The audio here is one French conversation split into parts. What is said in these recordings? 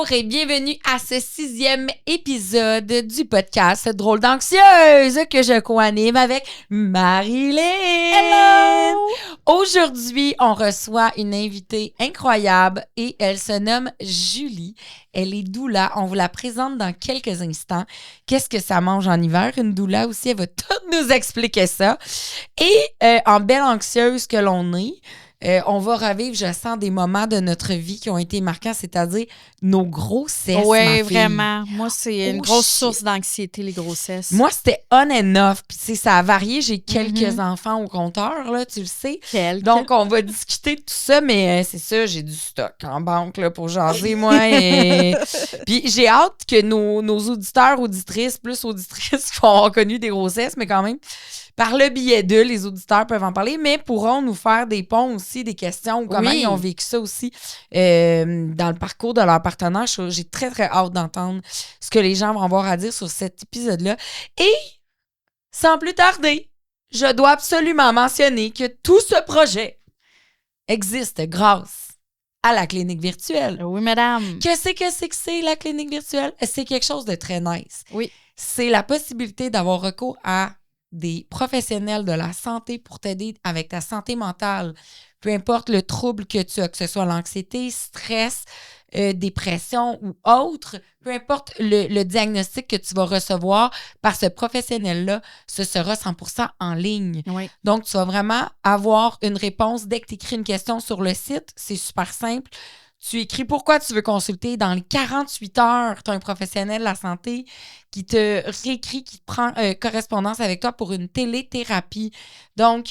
Bonjour et bienvenue à ce 6e épisode du podcast Drôle d'anxieuse que je co-anime avec Marilyn. Hello! Aujourd'hui, on reçoit une invitée incroyable et elle se nomme Julie. Elle est doula. On vous la présente dans quelques instants. Qu'est-ce que ça mange en hiver? Une doula aussi, elle va tout nous expliquer ça. Et en belle anxieuse que l'on est, on va revivre, je sens, des moments de notre vie qui ont été marquants, c'est-à-dire nos grossesses, Oui, ma fille. vraiment. Moi, c'est une Oh, grosse shit. source d'anxiété, les grossesses. Moi, c'était on and off. Puis, tu sais, ça a varié. J'ai quelques enfants au compteur, là, tu le sais. Donc, on va discuter de tout ça, mais c'est ça, j'ai du stock en banque là, pour jaser, moi. Puis, j'ai hâte que nos auditeurs, auditrices, plus auditrices qui ont connu des grossesses, mais quand même, par le biais d'eux, les auditeurs peuvent en parler, mais pourront nous faire des ponts aussi, des questions, ou comment ils ont vécu ça aussi dans le parcours de leur partenaire. J'ai très, très hâte d'entendre ce que les gens vont avoir à dire sur cet épisode-là. Et, sans plus tarder, je dois absolument mentionner que tout ce projet existe grâce à la clinique virtuelle. Oui, madame. Qu'est-ce que c'est la clinique virtuelle? C'est quelque chose de très nice. Oui. C'est la possibilité d'avoir recours à des professionnels de la santé pour t'aider avec ta santé mentale. Peu importe le trouble que tu as, que ce soit l'anxiété, stress, dépression ou autre, peu importe le diagnostic que tu vas recevoir par ce professionnel-là, ce sera 100% en ligne. Oui. Donc, tu vas vraiment avoir une réponse dès que tu écris une question sur le site. C'est super simple. Tu écris pourquoi tu veux consulter. Dans les 48 heures, tu as un professionnel de la santé qui te réécrit, qui te prend correspondance avec toi pour une téléthérapie. Donc,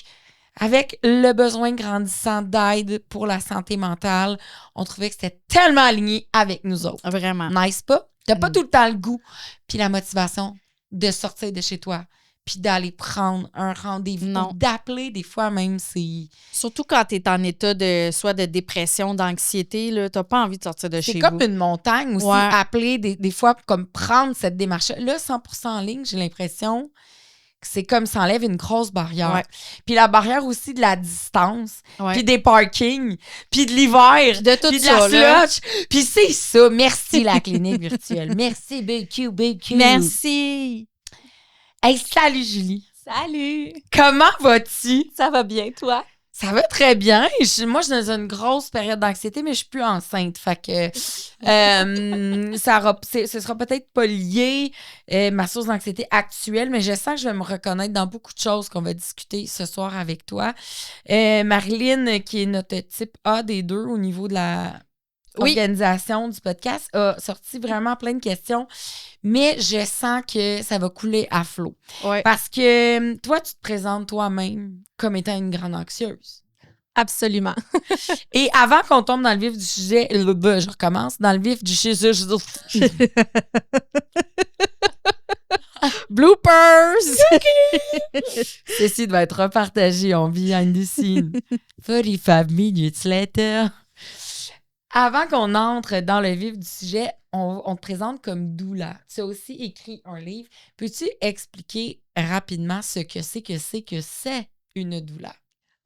avec le besoin grandissant d'aide pour la santé mentale, on trouvait que c'était tellement aligné avec nous autres. Vraiment. Nice pas? T'as pas tout le temps le goût puis la motivation de sortir de chez toi puis d'aller prendre un rendez-vous Non. ou d'appeler des fois même, c'est... Surtout quand tu es en état de soit de dépression, d'anxiété, tu n'as pas envie de sortir de C'est chez comme vous. une montagne aussi, Ouais. appeler des fois, comme prendre cette démarche-là. Là, 100% en ligne, j'ai l'impression que c'est comme ça enlève une grosse barrière. Ouais. Puis la barrière aussi de la distance, Ouais. puis des parkings, puis de l'hiver, De tout puis de ça, la là. slush. Puis c'est ça. Merci la clinique virtuelle. Merci BQ. Merci. Hey, salut Julie. Salut! Comment vas-tu? Ça va bien, toi? Ça va très bien. Moi, je suis dans une grosse période d'anxiété, mais je suis plus enceinte. Fait que ce sera peut-être pas lié ma source d'anxiété actuelle, mais je sens que je vais me reconnaître dans beaucoup de choses qu'on va discuter ce soir avec toi. Marilyn, qui est notre type A des deux au niveau de la organisation du podcast, a sorti vraiment plein de questions, mais je sens que ça va couler à flot. Ouais. Parce que toi, tu te présentes toi-même comme étant une grande anxieuse. Absolument. Et avant qu'on tombe dans le vif du sujet, je recommence, dans le vif du sujet, Bloopers! ceci doit être repartagé en behind the scene. 45 minutes later. Avant qu'on entre dans le vif du sujet, on te présente comme doula. Tu as aussi écrit un livre. Peux-tu expliquer rapidement ce que c'est une doula?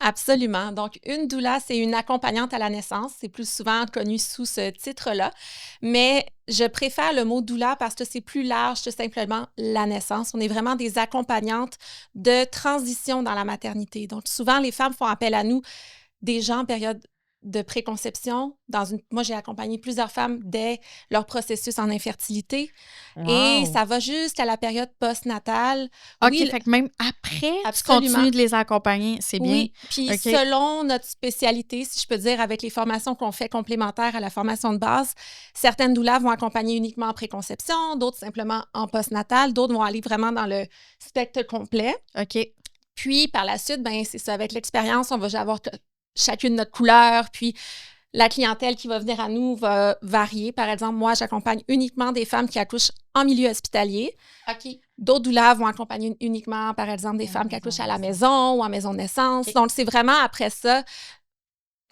Absolument. Donc, une doula, c'est une accompagnante à la naissance. C'est plus souvent connu sous ce titre-là. Mais je préfère le mot doula parce que c'est plus large que simplement la naissance. On est vraiment des accompagnantes de transition dans la maternité. Donc, souvent, les femmes font appel à nous, des gens en période de préconception. Moi, j'ai accompagné plusieurs femmes dès leur processus en infertilité. Wow. Et ça va jusqu'à la période postnatale. OK, Oui, fait que même après, tu Absolument. continues de les accompagner. C'est bien. Oui, puis OK. selon notre spécialité, si je peux dire, avec les formations qu'on fait complémentaires à la formation de base, certaines doulas vont accompagner uniquement en préconception, d'autres simplement en postnatal, d'autres vont aller vraiment dans le spectre complet. OK. Puis, par la suite, ben c'est ça, avec l'expérience, on va avoir chacune notre couleur, puis la clientèle qui va venir à nous va varier. Par exemple, moi, j'accompagne uniquement des femmes qui accouchent en milieu hospitalier. OK. D'autres doulas vont accompagner uniquement, par exemple, des femmes qui accouchent à la maison ou en maison de naissance. Okay. Donc, c'est vraiment après ça.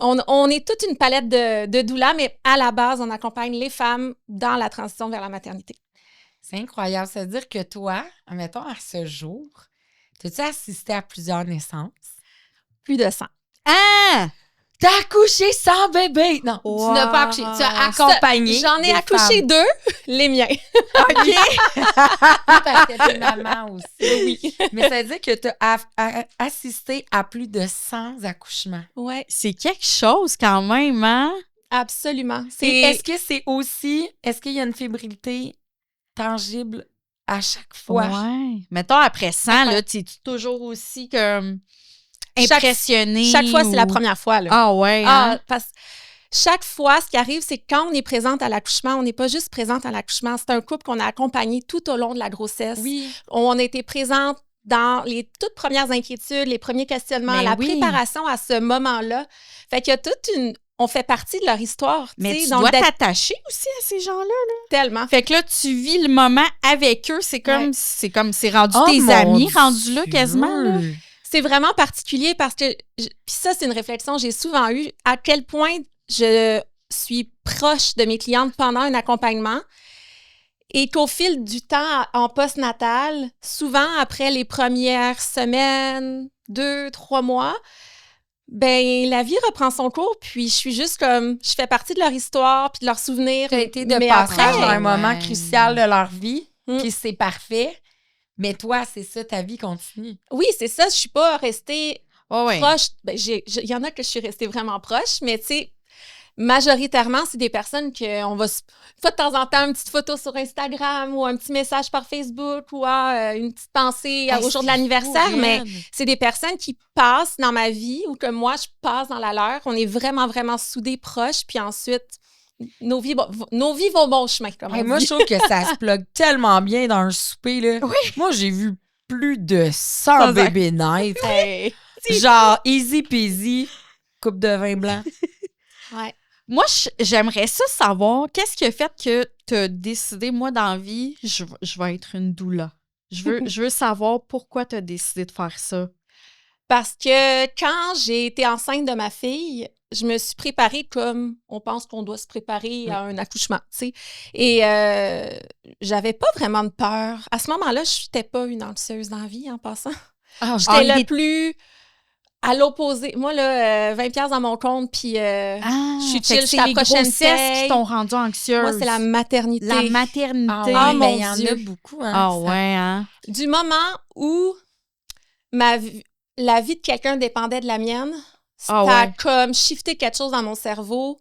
On est toute une palette de doulas, mais à la base, on accompagne les femmes dans la transition vers la maternité. C'est incroyable. Ça veut dire que toi, admettons, à ce jour, as-tu assisté à plusieurs naissances? Plus de 100. Ah! t'as accouché sans bébé. Non, tu n'as pas accouché. Tu as accompagné. J'en ai accouché 2, les miens. OK. Parce que t'es maman aussi. Oui. Mais ça veut dire que tu as assisté à plus de 100 accouchements. Oui. C'est quelque chose quand même, hein? Absolument. Et est-ce que c'est aussi... Est-ce qu'il y a une fébrilité tangible à chaque fois? Ouais. Mettons, après 100, là, tu es toujours aussi comme impressionnée. Chaque fois, c'est la première fois. Là. Ah ouais, hein? Parce que chaque fois, ce qui arrive, c'est que quand on est présente à l'accouchement, on n'est pas juste présente à l'accouchement. C'est un couple qu'on a accompagné tout au long de la grossesse. Oui. On a été présente dans les toutes premières inquiétudes, les premiers questionnements, la préparation à ce moment-là. Fait qu'il y a toute une... On fait partie de leur histoire. Mais tu dois t'attacher aussi à ces gens-là. Là. Tellement. Fait que là, tu vis le moment avec eux. C'est comme c'est rendu tes amis, rendus là quasiment. Là. C'est vraiment particulier parce que, puis ça, c'est une réflexion que j'ai souvent eue, à quel point je suis proche de mes clientes pendant un accompagnement et qu'au fil du temps en postnatal, souvent après les premières semaines, 2, 3 mois, ben la vie reprend son cours, puis je suis juste comme, je fais partie de leur histoire puis de leurs souvenirs. Tu as été de passage dans un moment crucial de leur vie, puis c'est parfait, mais toi, c'est ça, ta vie continue. Oui, c'est ça, je suis pas restée proche. Ben, il y en a que je suis restée vraiment proche, mais tu sais, majoritairement, c'est des personnes qu'on va une fois de temps en temps une petite photo sur Instagram ou un petit message par Facebook ou une petite pensée au jour de l'anniversaire, mais c'est des personnes qui passent dans ma vie ou que moi, je passe dans la leur. On est vraiment, vraiment soudés, proches, puis ensuite, nos vies vont bon chemin, comme on dit. Moi, je trouve que ça se plug tellement bien dans un souper, là. Oui. Moi, j'ai vu plus de 100 bébés naître. Genre, easy peasy, coupe de vin blanc. Ouais. Moi, j'aimerais ça savoir, qu'est-ce qui a fait que tu as décidé, moi, dans la vie, je vais être une doula. Je veux savoir pourquoi tu as décidé de faire ça. Parce que quand j'ai été enceinte de ma fille, je me suis préparée comme on pense qu'on doit se préparer à un accouchement, tu sais. Et j'avais pas vraiment de peur. À ce moment-là, je n'étais pas une anxieuse dans la vie, en passant. J'étais le plus... À l'opposé. Moi, là, 20$ dans mon compte, puis je suis chill jusqu'à la prochaine paye. Qui t'ont rendu anxieuse. Moi, c'est la maternité. La maternité. Ah, mais il y en a beaucoup. Hein, ah ouais, hein? Du moment où la vie de quelqu'un dépendait de la mienne, ça a comme shifté quelque chose dans mon cerveau.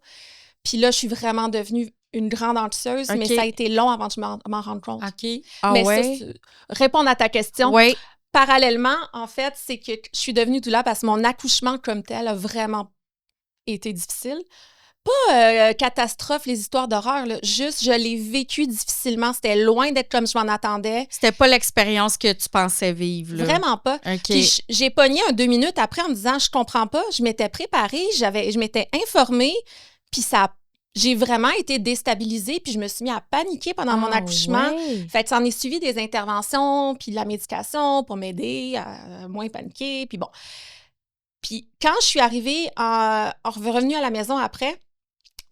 Puis là, je suis vraiment devenue une grande anxieuse, mais ça a été long avant que je m'en rende compte. OK. Mais ça, répondre à ta question... Oui. Parallèlement, en fait, c'est que je suis devenue doula parce que mon accouchement comme tel a vraiment été difficile. Pas catastrophe, les histoires d'horreur, là. Juste, je l'ai vécu difficilement. C'était loin d'être comme je m'en attendais. C'était pas l'expérience que tu pensais vivre, là. Vraiment pas. Okay. Puis j'ai pogné 2 minutes après en me disant, je comprends pas. Je m'étais préparée, je m'étais informée, puis j'ai vraiment été déstabilisée, puis je me suis mis à paniquer pendant mon accouchement. Ouais. Fait que ça en est suivi des interventions, puis de la médication pour m'aider à moins paniquer, puis bon. Puis quand je suis arrivée, revenue à la maison après,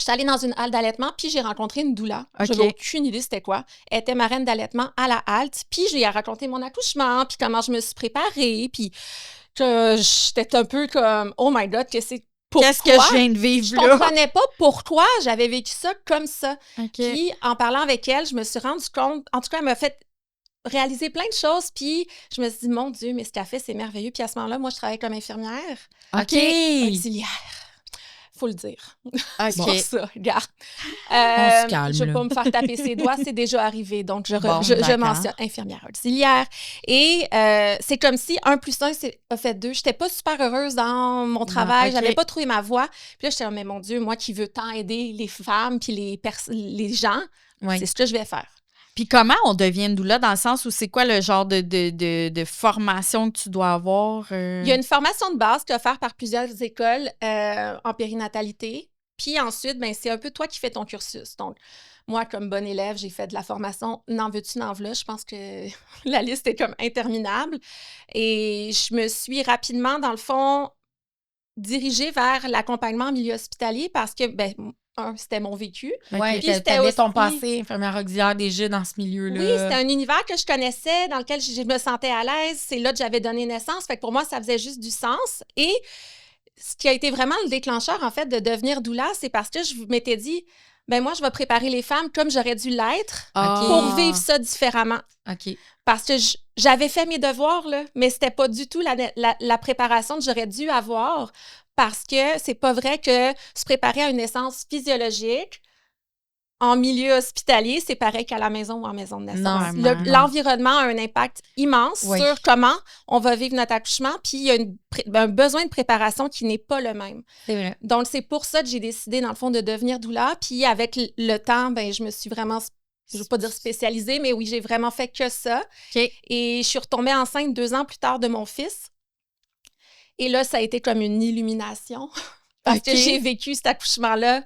j'étais allée dans une halle d'allaitement, puis j'ai rencontré une doula. Okay. J'avais aucune idée c'était quoi. Elle était ma reine d'allaitement à la halte, puis je lui ai raconté mon accouchement, puis comment je me suis préparée, puis que j'étais un peu comme « Oh my God, qu'est-ce que je viens de vivre là? » Je comprenais pas pourquoi j'avais vécu ça comme ça. Okay. Puis, en parlant avec elle, je me suis rendu compte... En tout cas, elle m'a fait réaliser plein de choses. Puis, je me suis dit, mon Dieu, mais ce qu'elle fait, c'est merveilleux. Puis, à ce moment-là, moi, je travaillais comme infirmière. OK. Auxiliaire. Faut le dire. OK. Pour ça, regarde. On se calme, je ne vais pas me faire taper ses doigts, c'est déjà arrivé. Donc, je mentionne infirmière auxiliaire. Et c'est comme si 1 + 1 a fait 2. Je n'étais pas super heureuse dans mon travail. Je n'avais pas trouvé ma voie. Puis là, j'étais mais mon Dieu, moi qui veux tant aider les femmes puis les gens, c'est ce que je vais faire. Puis comment on devient une doula dans le sens où c'est quoi le genre de formation que tu dois avoir? Il y a une formation de base qui est offerte par plusieurs écoles en périnatalité. Puis ensuite, ben, c'est un peu toi qui fais ton cursus. Donc, moi, comme bonne élève, j'ai fait de la formation « N'en veux-tu, n'en veux-là ». Je pense que la liste est comme interminable. Et je me suis rapidement, dans le fond, dirigée vers l'accompagnement en milieu hospitalier parce que, ben, c'était mon vécu. Oui, puis t'avais ton passé infirmière auxiliaire déjà dans ce milieu-là. Oui, c'était un univers que je connaissais, dans lequel je me sentais à l'aise. C'est là que j'avais donné naissance. Fait que pour moi, ça faisait juste du sens. Et ce qui a été vraiment le déclencheur, en fait, de devenir doula, c'est parce que je m'étais dit, ben moi, je vais préparer les femmes comme j'aurais dû l'être pour vivre ça différemment. OK. Parce que j'avais fait mes devoirs, là, mais c'était pas du tout la préparation que j'aurais dû avoir, parce que c'est pas vrai que se préparer à une naissance physiologique en milieu hospitalier, c'est pareil qu'à la maison ou en maison de naissance. L'environnement a un impact immense sur comment on va vivre notre accouchement, puis il y a un besoin de préparation qui n'est pas le même. C'est vrai. Donc, c'est pour ça que j'ai décidé, dans le fond, de devenir doula. Puis avec le temps, ben je me suis vraiment, je ne veux pas dire spécialisée, mais oui, j'ai vraiment fait que ça. Okay. Et je suis retombée enceinte 2 ans plus tard de mon fils. Et là, ça a été comme une illumination parce que j'ai vécu cet accouchement-là.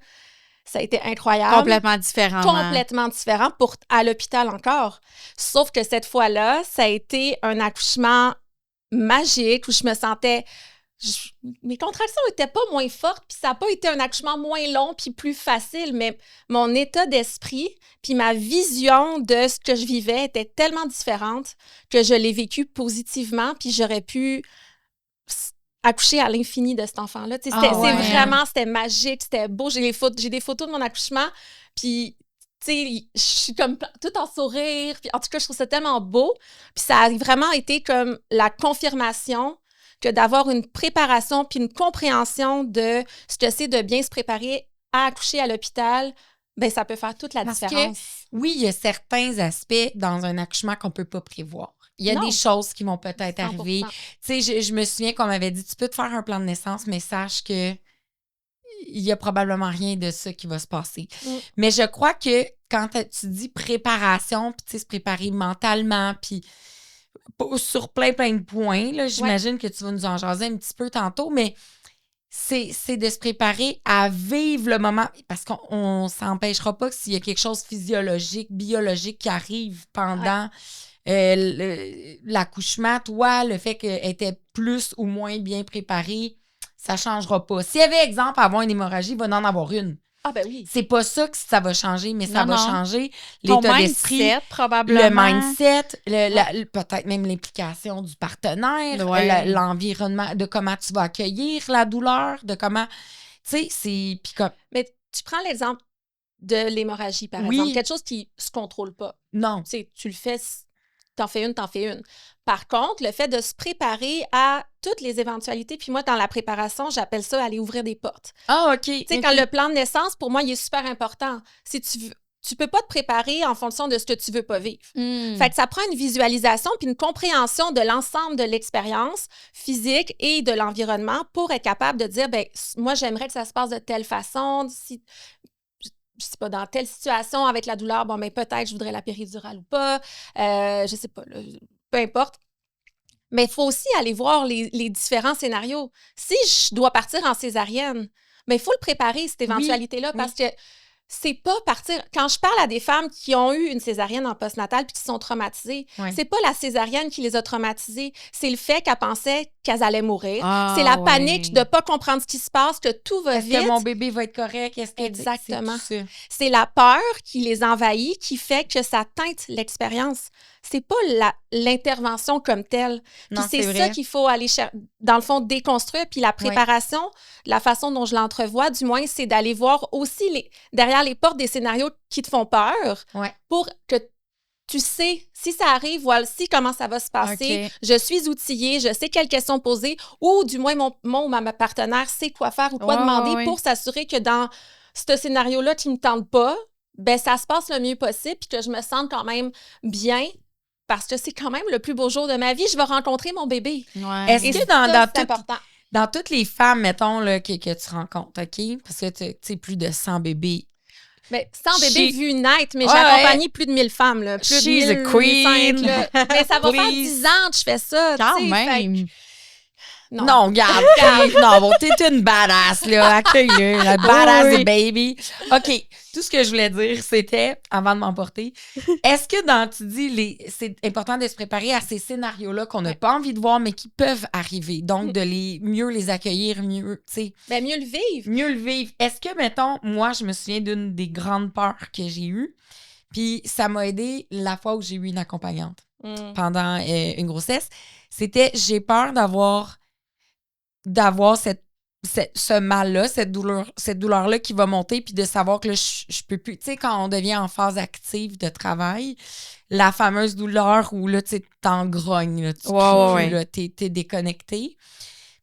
Ça a été incroyable. Complètement différent. Complètement différent à l'hôpital encore. Sauf que cette fois-là, ça a été un accouchement magique où je me sentais... mes contractions n'étaient pas moins fortes, puis ça n'a pas été un accouchement moins long puis plus facile, mais mon état d'esprit puis ma vision de ce que je vivais était tellement différente que je l'ai vécu positivement, puis j'aurais pu accoucher à l'infini de cet enfant-là. C'était magique, c'était beau. J'ai des photos de mon accouchement, puis je suis comme tout en sourire. Puis en tout cas, je trouve ça tellement beau. Puis ça a vraiment été comme la confirmation que d'avoir une préparation puis une compréhension de ce que c'est de bien se préparer à accoucher à l'hôpital, ben ça peut faire toute la différence. Oui, il y a certains aspects dans un accouchement qu'on ne peut pas prévoir. Il y a des choses qui vont peut-être 100%. Arriver. Tu sais, je me souviens qu'on m'avait dit, tu peux te faire un plan de naissance, mais sache que il y a probablement rien de ça qui va se passer. Mais je crois que quand tu dis préparation, puis tu sais, se préparer mentalement, puis sur plein de points, là, j'imagine que tu vas nous en jaser un petit peu tantôt, mais c'est de se préparer à vivre le moment, parce qu'on ne s'empêchera pas que s'il y a quelque chose physiologique, biologique qui arrive pendant l'accouchement, toi, le fait qu'elle était plus ou moins bien préparée, ça ne changera pas. S'il y avait, exemple, avoir une hémorragie, il va en avoir une. Ah ben oui. C'est pas ça que ça va changer, mais ça va changer l'état d'esprit, probablement. le mindset, peut-être même l'implication du partenaire, l'environnement, de comment tu vas accueillir la douleur, de comment... Tu sais, c'est... Mais tu prends l'exemple de l'hémorragie, par exemple. Quelque chose qui se contrôle pas. Non. Tu le fais... T'en fais une. Par contre, le fait de se préparer à toutes les éventualités, puis moi, dans la préparation, j'appelle ça aller ouvrir des portes. Ah, OK. Tu sais, quand le plan de naissance, pour moi, il est super important. Si tu peux pas te préparer en fonction de ce que tu veux pas vivre. Fait que ça prend une visualisation puis une compréhension de l'ensemble de l'expérience physique et de l'environnement pour être capable de dire, ben moi, j'aimerais que ça se passe de telle façon. Si je sais pas, dans telle situation avec la douleur, bon, ben peut-être je voudrais la péridurale ou pas, je sais pas, là, peu importe. Mais il faut aussi aller voir les différents scénarios. Si je dois partir en césarienne, ben il faut le préparer, cette éventualité-là, parce que c'est pas partir... Quand je parle à des femmes qui ont eu une césarienne en postnatal puis qui sont traumatisées, c'est pas la césarienne qui les a traumatisées, c'est le fait qu'elles pensaient qu'elles allaient mourir. C'est la panique de pas comprendre ce qui se passe, que tout va vite. Est-ce que mon bébé va être correct? Exactement. C'est la peur qui les envahit, qui fait que ça teinte l'expérience. C'est pas l'intervention comme telle. Puis c'est ça qu'il faut aller, dans le fond, déconstruire. Puis la préparation, la façon dont je l'entrevois, du moins, c'est d'aller voir aussi derrière les portes des scénarios qui te font peur pour que tu sais, si ça arrive, voici comment ça va se passer. Je suis outillée, je sais quelles questions poser, ou du moins mon ou ma partenaire sait quoi faire ou quoi demander pour s'assurer que dans ce scénario-là qui ne me tente pas, ben ça se passe le mieux possible puis que je me sente quand même bien. Parce que c'est quand même le plus beau jour de ma vie. Je vais rencontrer mon bébé. Est-ce que dans toutes les femmes, mettons, là, que tu rencontres, OK? Parce que tu sais, plus de 100 bébés. Mais 100 bébés vus naître, mais j'ai accompagné plus de 1000 femmes. Là, plus de 1000, a queen. Mais ça va faire 10 ans que je fais ça. Quand même. Non, regarde. Non, bon, t'es une badass, là. Accueille-le, la badass baby. OK, tout ce que je voulais dire, c'était, avant de m'emporter, est-ce que tu dis, c'est important de se préparer à ces scénarios-là qu'on n'a pas envie de voir, mais qui peuvent arriver. Donc, de mieux les accueillir, mieux, tu sais. Ben, mieux le vivre. Mieux le vivre. Est-ce que, mettons, moi, je me souviens d'une des grandes peurs que j'ai eues, puis ça m'a aidé la fois où j'ai eu une accompagnante pendant une grossesse. C'était, j'ai peur d'avoir cette ce mal-là, cette douleur-là qui va monter, puis de savoir que là, je peux plus. Tu sais, quand on devient en phase active de travail, la fameuse douleur où là, tu sais, t'engrognes, là, tu cries, là, t'es déconnecté.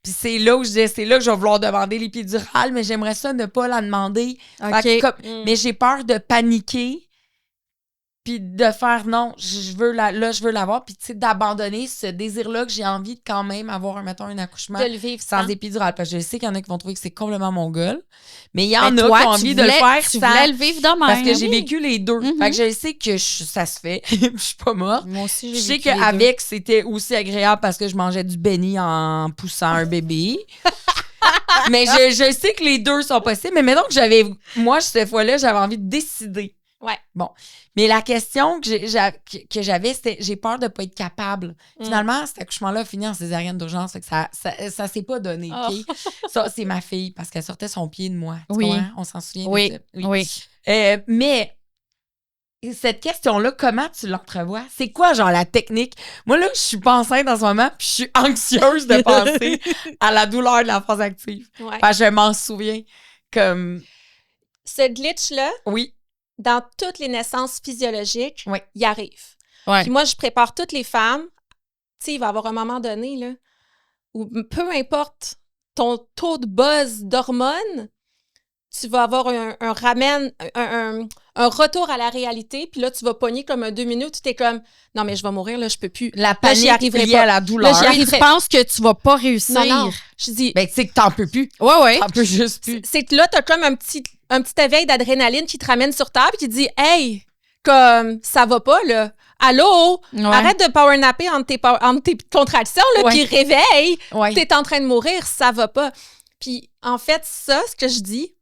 Puis c'est là où je vais vouloir demander l'épidurale, mais j'aimerais ça ne pas la demander. Mais j'ai peur de paniquer. Puis de faire non, je veux l'avoir, puis tu sais, d'abandonner ce désir-là que j'ai envie de quand même avoir, mettons, un accouchement de le vivre sans épidural. Parce que je sais qu'il y en a qui vont trouver que c'est complètement mongol, mais il y en a qui ont envie de le faire tu voulais le vivre de même. Parce que j'ai vécu les deux. Fait que je sais que ça se fait. Je suis pas morte. Moi aussi, je sais qu'avec, c'était aussi agréable parce que je mangeais du béni en poussant un bébé. Mais je sais que les deux sont possibles. Mais mettons que moi, cette fois-là, j'avais envie de décider. Ouais. Bon. Mais la question que j'avais, c'était j'ai peur de ne pas être capable. Finalement, cet accouchement-là a fini en césarienne d'urgence. Ça s'est pas donné. Okay? Ça, c'est ma fille parce qu'elle sortait son pied de moi. Oui. On s'en souvient. Oui. Mais cette question-là, comment tu l'entrevois? C'est quoi, genre, la technique? Moi, là, je suis pas enceinte en ce moment, puis je suis anxieuse de penser à la douleur de la phase active. Ouais. Enfin, je m'en souviens comme... Ce glitch-là, oui. Dans toutes les naissances physiologiques, il arrive. Ouais. Puis moi, je prépare toutes les femmes. Tu sais, il va y avoir un moment donné, là, où peu importe ton taux de buzz d'hormones, tu vas avoir un retour à la réalité, puis là, tu vas pogner comme un 2 minutes, tu es comme, non, mais je vais mourir, là, je peux plus. La panique liée à la douleur. Là, tu penses que tu vas pas réussir. Non. Je dis... Ben, tu sais que t'en peux plus. Ouais. T'en peux juste plus. C'est que là, t'as comme un petit éveil d'adrénaline qui te ramène sur terre, puis qui te dit, hey, comme, ça va pas, là. Allô? Arrête de powernapper entre tes contractions, là, puis réveille. T'es en train de mourir, ça va pas. Puis, en fait, ça, ce que je dis,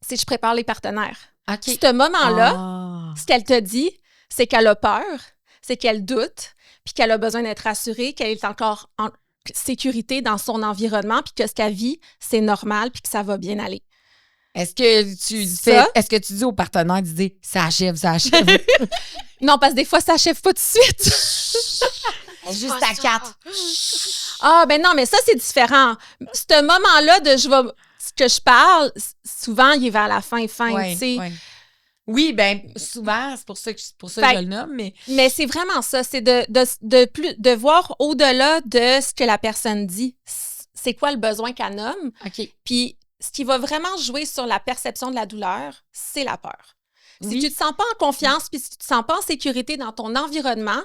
c'est que je prépare les partenaires. Okay. Ce moment-là, ce qu'elle te dit, c'est qu'elle a peur, c'est qu'elle doute, puis qu'elle a besoin d'être rassurée, qu'elle est encore en sécurité dans son environnement, puis que ce qu'elle vit, c'est normal, puis que ça va bien aller. Est-ce que tu dis aux partenaires, ça achève? Non, parce que des fois, ça achève pas tout de suite. Juste à 4. Ah, ben non, mais ça, c'est différent. Ce moment-là de ce que je parle, souvent, il est vers la fin, tu sais. Oui, ben souvent, c'est pour ça que je le nomme, mais... Mais c'est vraiment ça, c'est de voir au-delà de ce que la personne dit. C'est quoi le besoin qu'elle nomme? OK. Puis, ce qui va vraiment jouer sur la perception de la douleur, c'est la peur. Si tu te sens pas en confiance, puis si tu te sens pas en sécurité dans ton environnement,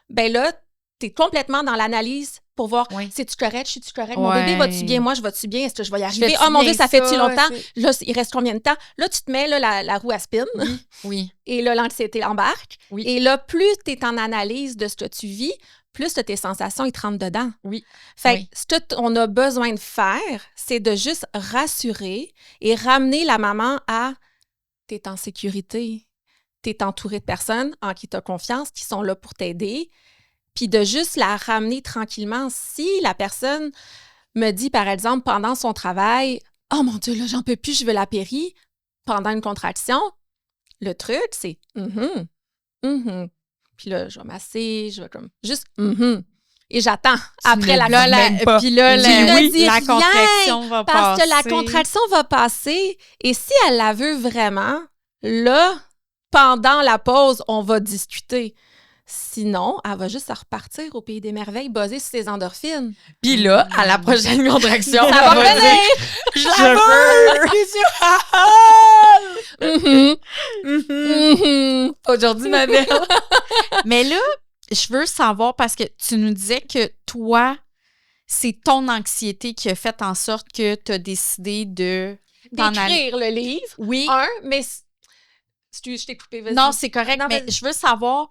ben là, tu es complètement dans l'analyse pour voir, c'est-tu correct, je suis-tu correct, mon bébé va-tu bien, moi je vais-tu bien, est-ce que je vais y arriver? Oh mon Dieu, ça fait-tu longtemps? Là, il reste combien de temps? Là, tu te mets là, la roue à spin. Oui. Et là, l'anxiété embarque. Oui. Et là, plus tu es en analyse de ce que tu vis, plus tes sensations, ils te rentrent dedans. Oui. Fait que ce qu'on a besoin de faire, c'est de juste rassurer et ramener la maman à t'es en sécurité, t'es entourée de personnes en qui t'as confiance, qui sont là pour t'aider, puis de juste la ramener tranquillement. Si la personne me dit, par exemple, pendant son travail, « Oh mon Dieu, là, j'en peux plus, je veux la péri », pendant une contraction, le truc, c'est « Puis là, je vais masser, je vais comme juste et j'attends après la puis là, la contraction va passer. Parce que la contraction va passer. Et si elle la veut vraiment, là, pendant la pause, on va discuter. Sinon, elle va juste se repartir au pays des merveilles, buzzer sur ses endorphines. Puis là, à la prochaine contraction, ça va venir. Je veux! Aujourd'hui, ma belle. Mais là, je veux savoir, parce que tu nous disais que toi, c'est ton anxiété qui a fait en sorte que tu as décidé d'écrire le livre. Oui. Mais... Excuse, je t'ai coupé, vas-y. Non, c'est correct, mais je veux savoir...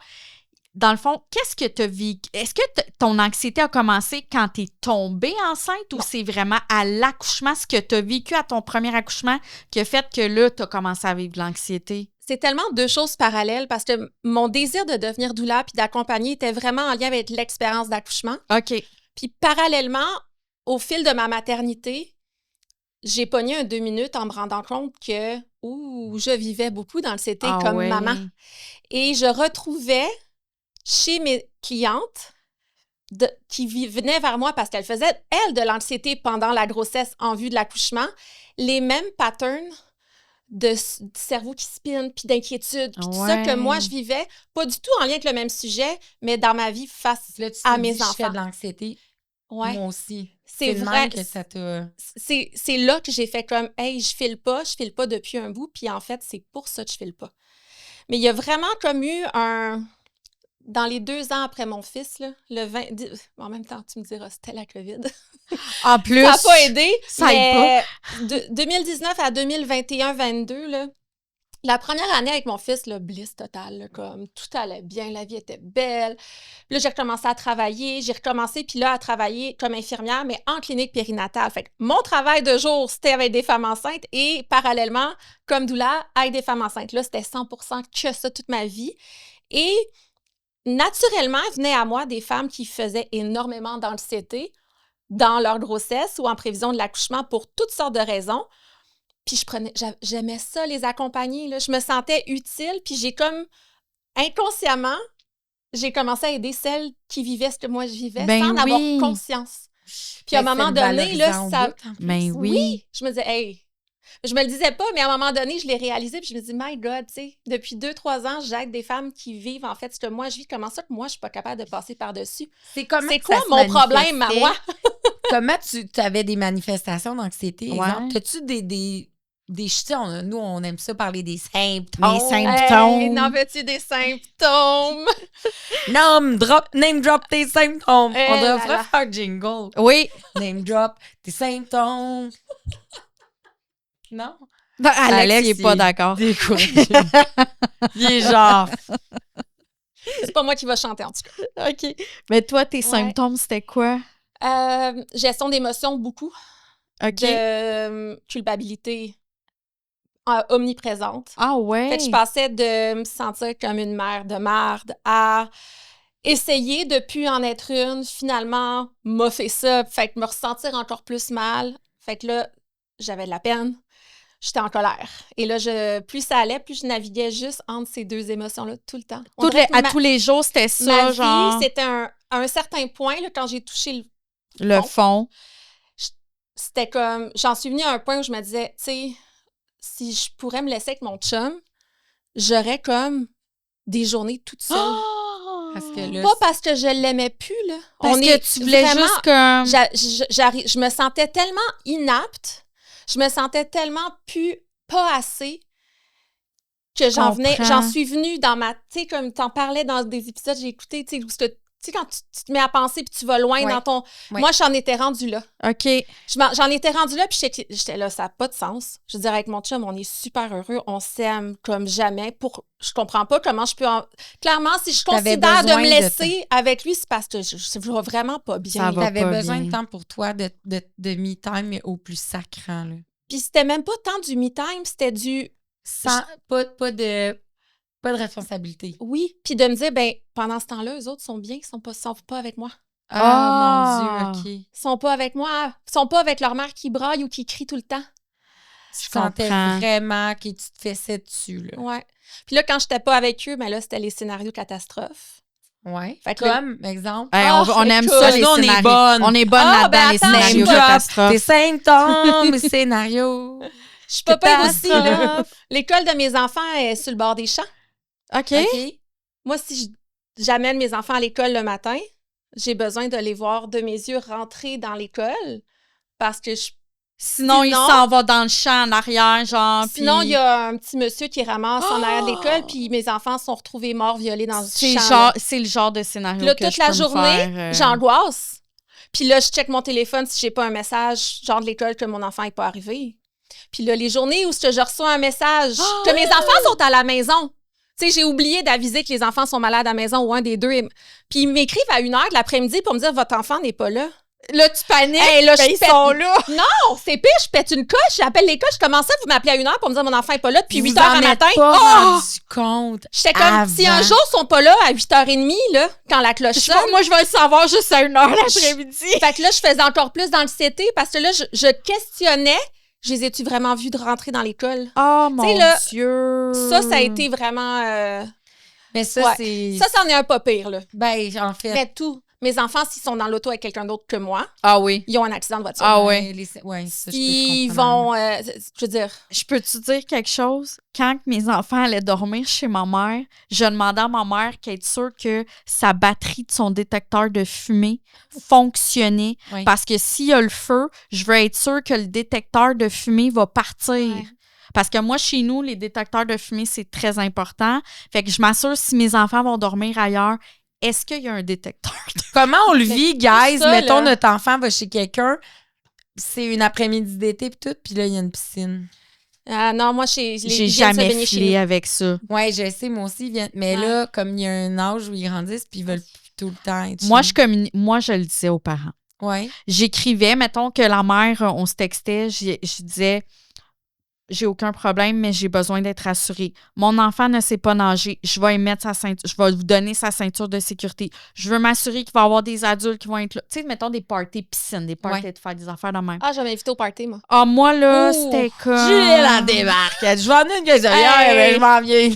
Dans le fond, qu'est-ce que tu as vécu? Est-ce que ton anxiété a commencé quand tu es tombée enceinte ou c'est vraiment à l'accouchement, ce que tu as vécu à ton premier accouchement qui a fait que là, tu as commencé à vivre de l'anxiété? C'est tellement deux choses parallèles parce que mon désir de devenir doula puis d'accompagner était vraiment en lien avec l'expérience d'accouchement. OK. Puis parallèlement, au fil de ma maternité, j'ai pogné un 2 minutes en me rendant compte que je vivais beaucoup d'anxiété comme maman. Et je retrouvais chez mes clientes qui venait vers moi parce qu'elle faisait, elle, de l'anxiété pendant la grossesse en vue de l'accouchement, les mêmes patterns de cerveau qui spinne, puis d'inquiétude, puis tout ça que moi, je vivais, pas du tout en lien avec le même sujet, mais dans ma vie face à mes enfants. Je fais de l'anxiété, moi aussi. C'est vrai que ça t'a... C'est là que j'ai fait comme, hey, je file pas depuis un bout, puis en fait, c'est pour ça que je file pas. Mais il y a vraiment comme eu dans les 2 ans après mon fils, là, en même temps, tu me diras, c'était la COVID. En plus, ça n'a pas aidé. Ça aide pas. De 2019 à 2021-22, là, la première année avec mon fils, là, bliss total, là, comme tout allait bien, la vie était belle. Puis là, j'ai recommencé à travailler, puis là, à travailler comme infirmière, mais en clinique périnatale. Fait que mon travail de jour, c'était avec des femmes enceintes et parallèlement, comme doula, avec des femmes enceintes. Là, c'était 100% que ça toute ma vie. Et naturellement, venaient à moi des femmes qui faisaient énormément d'anxiété dans leur grossesse ou en prévision de l'accouchement pour toutes sortes de raisons. Puis j'aimais ça, les accompagner. Là. Je me sentais utile. Puis j'ai comme, inconsciemment, j'ai commencé à aider celles qui vivaient ce que moi je vivais sans en avoir conscience. Puis à un moment donné, là, ça... Oui, je me disais, hey... Je me le disais pas, mais à un moment donné, je l'ai réalisé, puis je me dis, my God, tu sais, depuis 2-3 ans, j'aide des femmes qui vivent, en fait, ce que moi, je vis. Comment ça que moi, je suis pas capable de passer par-dessus? C'est quoi mon problème à moi? Comment tu avais des manifestations d'anxiété? Exemple? As-tu des nous, on aime ça parler des symptômes. Les symptômes. Hey, n'en veux-tu des symptômes? Name drop tes symptômes. On devrait faire jingle. Oui. Name drop tes symptômes. Non? Alex, il est pas d'accord. Découragé. Il est genre... C'est pas moi qui va chanter, en tout cas. OK. Mais toi, tes symptômes, c'était quoi? Gestion d'émotions, beaucoup. OK. De culpabilité omniprésente. Ah ouais? En fait, je passais de me sentir comme une mère de marde à essayer de plus en être une. Finalement, m'a fait ça. Fait que me ressentir encore plus mal. Fait que là, j'avais de la peine. J'étais en colère. Et là, plus ça allait, plus je naviguais juste entre ces 2 émotions-là tout le temps. Tous les jours, c'était ça, ma genre... vie, c'était à un certain point, là, quand j'ai touché le fond. C'était comme... J'en suis venue à un point où je me disais, tu sais, si je pourrais me laisser avec mon chum, j'aurais comme des journées toute seule. Oh! Parce que là, pas parce que je l'aimais plus, là. Parce que tu voulais vraiment, juste comme... Je me sentais tellement inapte, je me sentais tellement pas assez que j'en suis venue dans ma... Tu sais, comme t'en parlais dans des épisodes que j'ai écoutés, tu sais, quand tu te mets à penser puis tu vas loin dans ton... Moi, j'en étais rendue là. OK. J'en étais rendue là, puis j'étais là, ça n'a pas de sens. Je veux dire, avec mon chum, on est super heureux, on s'aime comme jamais. Je comprends pas comment je peux... Clairement, si je considère de me laisser avec lui, c'est parce que je ne vais vraiment pas bien. Tu avais besoin de temps pour toi, de me-time, mais au plus sacrant. Là. Puis c'était même pas tant du me-time, c'était du... Pas de responsabilité. Oui, puis de me dire, ben pendant ce temps-là, eux autres sont bien, ils sont pas avec moi. Ah, mon Dieu, OK. Ils sont pas avec moi, ils sont pas avec leur mère qui braille ou qui crie tout le temps. Je sentais vraiment que tu te fessais dessus, là. Ouais. Puis là, quand j'étais pas avec eux, ben là, c'était les scénarios catastrophes. Ouais. Fait que comme, exemple. On aime ça, les scénarios. On est bonne. On est bonne là-dedans, les scénarios catastrophes. Tes symptômes, les scénarios. Je suis pas pire aussi, là. L'école de mes enfants est sur le bord des champs. OK. Moi, si j'amène mes enfants à l'école le matin, j'ai besoin de les voir de mes yeux rentrer dans l'école parce que Sinon, il s'en va dans le champ en arrière, genre. Sinon, il y a un petit monsieur qui ramasse en arrière de l'école, puis mes enfants sont retrouvés morts, violés dans le champ. C'est le genre de scénario là, que toute la journée, j'angoisse. Puis là, je check mon téléphone si j'ai pas un message, genre de l'école, que mon enfant n'est pas arrivé. Puis là, les journées où je reçois un message que mes enfants sont à la maison. Tu sais, j'ai oublié d'aviser que les enfants sont malades à la maison ou un des deux. Puis ils m'écrivent à 1h de l'après-midi pour me dire « Votre enfant n'est pas là ». Là, tu paniques, là, ils sont là. Non, c'est pire, je pète une coche, j'appelle l'école, je commençais à vous m'appeler à 1h pour me dire « Mon enfant n'est pas là » depuis 8h à matin. Pas rendu compte. J'étais comme, si un jour ils sont pas là à 8h30, là, quand la cloche sonne. Moi, je vais le savoir juste à 1h l'après-midi. Fait que là, je faisais encore plus d'anxiété parce que là, je questionnais. Je les ai-tu vraiment vus de rentrer dans l'école? Oh mon Dieu! Ça a été vraiment... Mais ça, c'est... Ça, c'en est un pas pire, là. Ben, en fait... Mais tout. Mes enfants, s'ils sont dans l'auto avec quelqu'un d'autre que moi, Ah oui. ils ont un accident de voiture. Ah oui. Ça, Ils vont, je veux dire... Je peux-tu dire quelque chose? Quand mes enfants allaient dormir chez ma mère, je demandais à ma mère qu'elle soit sûre que sa batterie de son détecteur de fumée fonctionnait. Oui. Parce que s'il y a le feu, je veux être sûre que le détecteur de fumée va partir. Ouais. Parce que moi, chez nous, les détecteurs de fumée, c'est très important. Fait que je m'assure si mes enfants vont dormir ailleurs, est-ce qu'il y a un détecteur? Comment on le vit, guys? ça, Mettons, là. notre enfant va chez quelqu'un, c'est une après-midi d'été, puis tout, puis là, il y a une piscine. Ah non, moi, J'ai ils viennent se jamais baigner chez filé nous. avec ça. Ouais, je sais, moi aussi, mais Ouais. là, comme il y a un âge où ils grandissent, puis ils veulent plus tout le temps être Moi, chez moi, je le disais aux parents. nous. Ouais. J'écrivais, mettons que la mère, on se textait, je disais, j'ai aucun problème, mais j'ai besoin d'être rassurée. Mon enfant ne sait pas nager. Je vais lui mettre sa ceinture, je vais vous donner sa ceinture de sécurité. Je veux m'assurer qu'il va y avoir des adultes qui vont être là. Tu sais, mettons des parties piscines, des parties de faire des affaires de même. Ah, je vais m'inviter au party, moi. Ah, moi, là, Ouh, c'était comme... Julie, la débarque. Je vais emmener une gazolière, Hey. mais je m'en viens.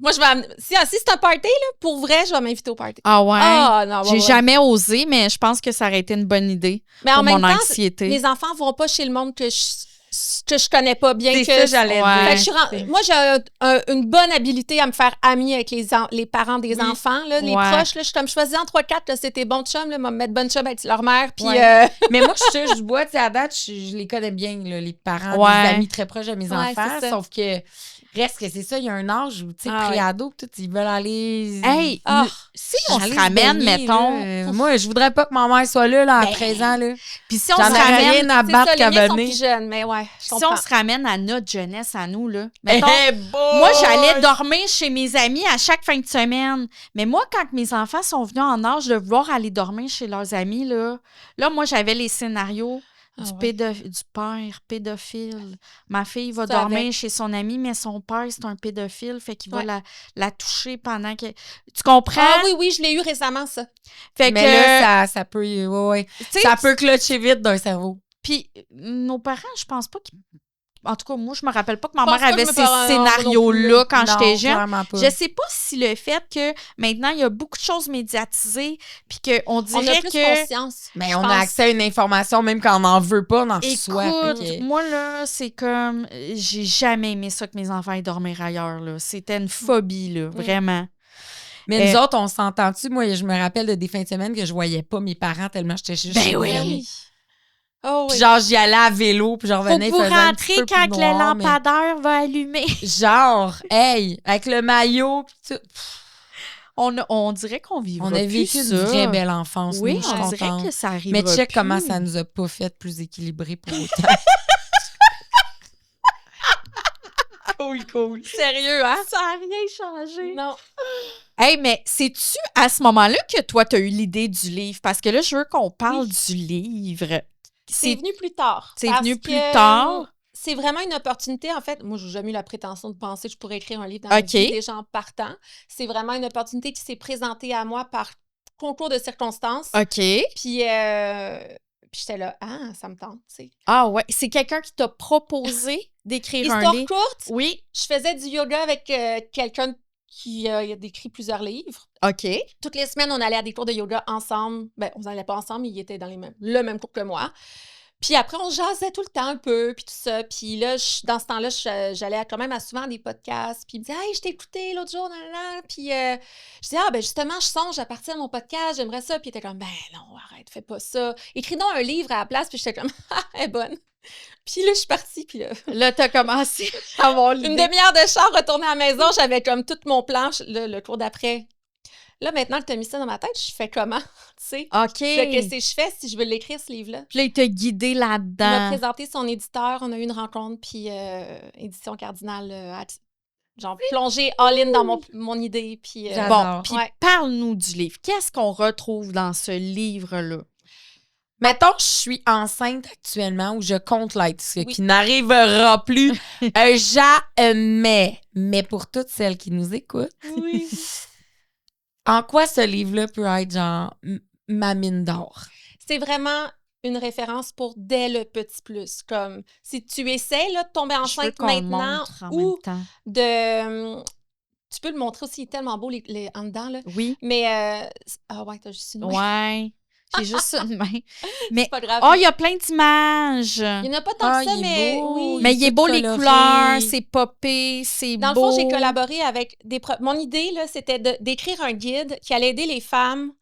Moi, je vais si c'est un party, là, pour vrai, je vais m'inviter au party. Ah ouais? Ah, non, J'ai jamais osé, mais je pense que ça aurait été une bonne idée Mais pour en même mon temps, anxiété. mes enfants vont pas chez le monde que je connais pas bien. C'est que ça, j'allais Ouais. dire. Fait que moi, j'ai une bonne habilité à me faire amie avec les parents des enfants, là, les Ouais. proches. Là, je suis comme, je choisis en 3-4, là, c'était bon chum, là, me mettre bonne chum avec leur mère. Puis, Ouais. Mais moi, je touche du bois, tu sais, à date, je les connais bien, là, les parents, Ouais. des amis très proches de mes Ouais, enfants. c'est ça. Sauf que, reste que c'est ça, il y a un âge où, tu sais, Ah, pré-ado, tout, ils veulent aller. Hey, Ah. si on J'allais se ramène, baigner, mettons... là. Moi, je voudrais pas que ma mère soit là, à 13 ans, là. Puis si on J'en se aurais ramène... rien à c'est battre ça, les qu'à miens sont venir. plus jeunes, mais ouais, je Si comprends. on se ramène à notre jeunesse, à nous, là. Mettons, Boy! moi, j'allais dormir chez mes amis à chaque fin de semaine. Mais moi, quand mes enfants sont venus en âge de vouloir aller dormir chez leurs amis, là moi, j'avais les scénarios Ah du ouais. père pédophile. Ma fille va Ça dormir avec. chez son ami, mais son père, c'est un pédophile, fait qu'il Ouais. va la toucher pendant que... Tu comprends? Ah oui, je l'ai eu récemment, ça. Fait Mais que, là, ça peut. Ouais. tu sais, Ça peut clutcher vite d'un cerveau. Puis nos parents, je pense pas qu'ils... En tout cas, moi, je me rappelle pas que ma Je pense mère pas avait que mes ces parents, scénarios-là non plus. quand j'étais Non, jeune. clairement pas. Je sais pas si le fait que maintenant, il y a beaucoup de choses médiatisées, puis qu'on On a dirait plus que... conscience. Mais je on pense. a accès à une information, même quand on n'en veut pas, on en reçoit. Écoute, Fait que- moi, là, c'est comme... J'ai jamais aimé ça que mes enfants aillent dormir ailleurs, là. C'était une phobie, là, vraiment. Mais nous autres, on s'entend-tu? Moi, je me rappelle de des fins de semaine que je voyais pas mes parents tellement j'étais juste chez oui. mes Ben amis. oui. Oh Puis oui. genre, j'y allais à vélo, puis je Faut revenais, que vous il faisait un rentrez petit peu quand plus le noir, mais lampadaire va allumer. genre, hey, avec le maillot, puis tout. On dirait qu'on vivra On a plus vécu une ça. vraie belle enfance, Oui, nous, je suis on dirait contente. que ça arrive. Mais check comment ça nous a pas fait plus équilibrés pour autant. cool. Sérieux, hein? Ça n'a rien changé. Non. Hey, mais sais-tu à ce moment-là que toi, tu as eu l'idée du livre? Parce que là, je veux qu'on parle du livre. C'est venu plus tard. C'est parce venu plus que tard? C'est vraiment une opportunité. En fait, moi, je n'ai jamais eu la prétention de penser que je pourrais écrire un livre dans ma OK. vie, déjà en partant. C'est vraiment une opportunité qui s'est présentée à moi par concours de circonstances. OK. Puis j'étais là, ça me tente, tu sais. Ah ouais. C'est quelqu'un qui t'a proposé d'écrire un Histoire livre? courte, Oui. je faisais du yoga avec quelqu'un qui a écrit plusieurs livres. OK. Toutes les semaines, on allait à des cours de yoga ensemble. Ben, on n'allait pas ensemble, mais il était dans le même cours que moi. Puis après, on jasait tout le temps un peu, puis tout ça. Puis là, dans ce temps-là, j'allais quand même souvent à des podcasts. Puis il me disait « Hey, je t'ai écouté l'autre jour, nanana. » Puis je disais « Ah, ben justement, je songe à partir de mon podcast, j'aimerais ça. » Puis il était comme « Ben non, arrête, fais pas ça. Écris donc un livre à la place. » Puis j'étais comme « Ah, elle est bonne. » Puis là, je suis partie, puis là... Là, t'as commencé à avoir l'idée. Une demi-heure de char, retournée à la maison, j'avais comme tout mon plan, le cours d'après. Là, maintenant que tu as mis ça dans ma tête, je fais comment, tu sais? OK. Là, qu'est-ce que je fais si je veux l'écrire, ce livre-là? Puis là, il t'a guidé Il m'a là-dedans. présenté son éditeur, on a eu une rencontre, puis Édition Cardinal, genre plongé all-in dans mon idée, puis... J'adore. Bon, puis Ouais. parle-nous du livre. Qu'est-ce qu'on retrouve dans ce livre-là? Mettons, je suis enceinte actuellement ou je compte l'être, ce Oui. qui n'arrivera plus jamais. Mais pour toutes celles qui nous écoutent, Oui. en quoi ce livre-là peut être genre ma mine d'or? C'est vraiment une référence pour dès le petit plus. Comme si tu essaies là, de tomber Je veux enceinte qu'on le maintenant montre en ou même temps. de Tu peux le montrer aussi, il est tellement beau en dedans, là. Oui. Mais, ouais, t'as juste une main. Ouais. J'ai juste une main. Mais, C'est pas grave. il y a plein d'images. Il n'y en a pas tant que ça, mais oui. Mais il est beau, les couleurs, c'est popé, c'est beau. Dans le fond, j'ai collaboré avec Mon idée, là, c'était d'écrire un guide qui allait aider les femmes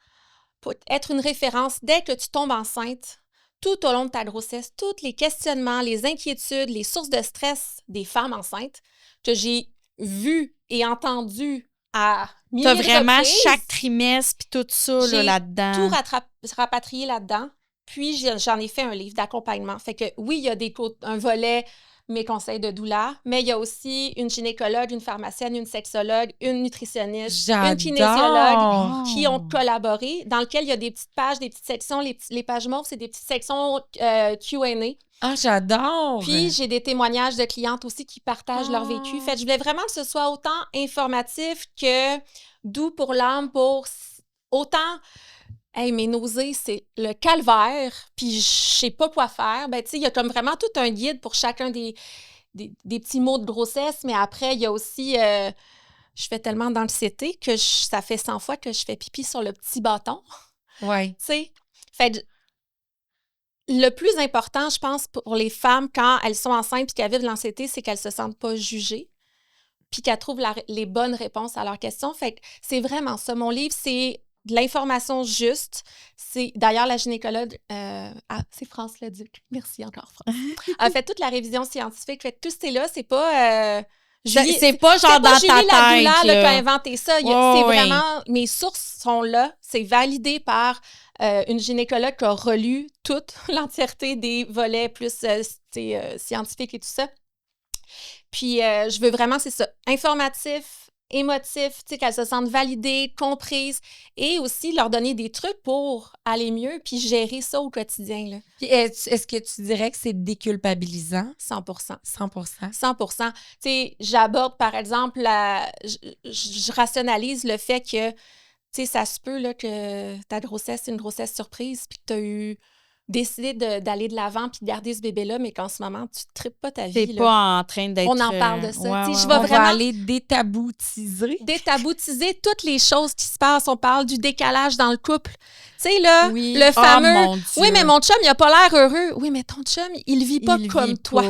pour être une référence dès que tu tombes enceinte, tout au long de ta grossesse, tous les questionnements, les inquiétudes, les sources de stress des femmes enceintes que j'ai vues et entendues à mille reprises. T'as vraiment chaque trimestre puis tout ça là-dedans. Tout rapatrié là-dedans. Puis, j'en ai fait un livre d'accompagnement. Fait que oui, il y a un volet mes conseils de doula, mais il y a aussi une gynécologue, une pharmacienne, une sexologue, une nutritionniste, une kinésiologue qui ont collaboré, dans lequel il y a des petites pages, des petites sections. Les pages mauves, c'est des petites sections Q&A. Ah, j'adore! Puis, j'ai des témoignages de clientes aussi qui partagent leur vécu. Fait que je voulais vraiment que ce soit autant informatif que doux pour l'âme, pour autant... Hey, mes nausées, c'est le calvaire, puis je sais pas quoi faire. Ben, tu sais, il y a comme vraiment tout un guide pour chacun des petits mots de grossesse, mais après, il y a aussi... je fais tellement d'anxiété que ça fait 100 fois que je fais pipi sur le petit bâton. Oui. Tu sais, fait le plus important, je pense, pour les femmes, quand elles sont enceintes puis qu'elles vivent de l'anxiété, c'est qu'elles se sentent pas jugées puis qu'elles trouvent les bonnes réponses à leurs questions. Fait que c'est vraiment ça. Mon livre, c'est de l'information juste. C'est d'ailleurs la gynécologue, c'est France Leduc. Merci encore, France. A fait toute la révision scientifique. Fait que tout c'est là, c'est pas... c'est pas genre dans ta tête. C'est pas Julie qui a inventé ça. C'est vraiment... Mes sources sont là. C'est validé par une gynécologue qui a relu toute l'entièreté des volets plus scientifiques et tout ça. Puis, je veux vraiment, c'est ça, informatif, émotif, tu sais, qu'elles se sentent validées, comprises, et aussi leur donner des trucs pour aller mieux puis gérer ça au quotidien, là. Puis est-ce que tu dirais que c'est déculpabilisant? 100%. 100%. 100%. Tu sais, j'aborde, par exemple, je rationalise le fait que, tu sais, ça se peut, là, que ta grossesse, c'est une grossesse surprise puis que tu as décidé d'aller de l'avant puis de garder ce bébé-là, mais qu'en ce moment, tu ne tripes pas ta vie. T'es pas en train d'être... On en parle de ça. Je vais vraiment aller détaboutiser. Détaboutiser toutes les choses qui se passent. On parle du décalage dans le couple. Tu sais, là, oui. le fameux... oui, mais mon chum, il a pas l'air heureux. Oui, mais ton chum, il vit pas comme toi.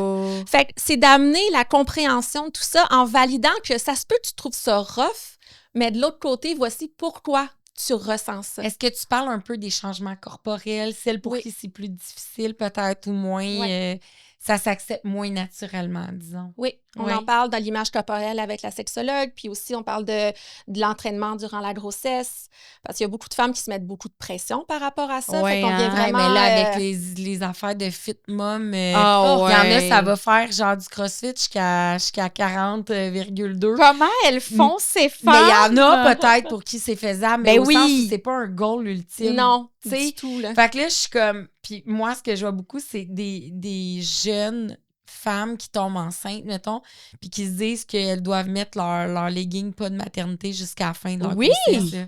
Fait que c'est d'amener la compréhension de tout ça en validant que ça se peut que tu trouves ça rough, mais de l'autre côté, voici pourquoi tu ressens ça. Est-ce que tu parles un peu des changements corporels, celles pour qui c'est plus difficile peut-être ou moins, ça s'accepte moins naturellement, disons? Oui, on en parle dans l'image corporelle avec la sexologue, puis aussi on parle de l'entraînement durant la grossesse, parce qu'il y a beaucoup de femmes qui se mettent beaucoup de pression par rapport à ça. Fait qu'on vient vraiment... mais là, avec les affaires de fit mom, il y en a, ça va faire genre du crossfit jusqu'à 40,2. Comment elles font ces femmes? Mais il y en a peut-être pour qui c'est faisable, mais au sens où c'est pas un goal ultime. Non, du tout, là. Fait que là, je suis comme... Puis moi, ce que je vois beaucoup, c'est des jeunes femmes qui tombent enceintes, mettons, puis qui se disent qu'elles doivent mettre leur legging pas de maternité jusqu'à la fin de leur grossesse. Là.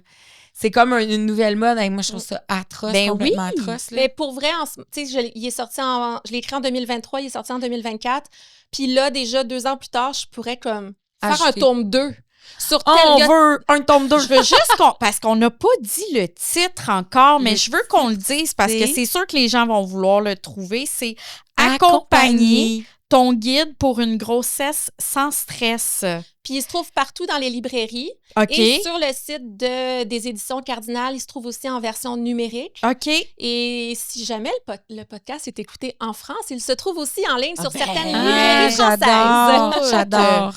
C'est comme une nouvelle mode. Moi, je trouve ça atroce, complètement atroce. Là. Mais pour vrai, tu sais, je l'ai écrit en 2023, il est sorti en 2024. Puis là, déjà, 2 ans plus tard, je pourrais comme faire un tome 2. On veut un tome 2. Je veux juste parce qu'on n'a pas dit le titre encore, mais je veux qu'on le dise parce que c'est sûr que les gens vont vouloir le trouver. C'est Accompagner ton guide pour une grossesse sans stress. Puis il se trouve partout dans les librairies. OK. Et sur le site des éditions Cardinal, il se trouve aussi en version numérique. OK. Et si jamais le podcast est écouté en France, il se trouve aussi en ligne sur certaines librairies françaises. J'adore.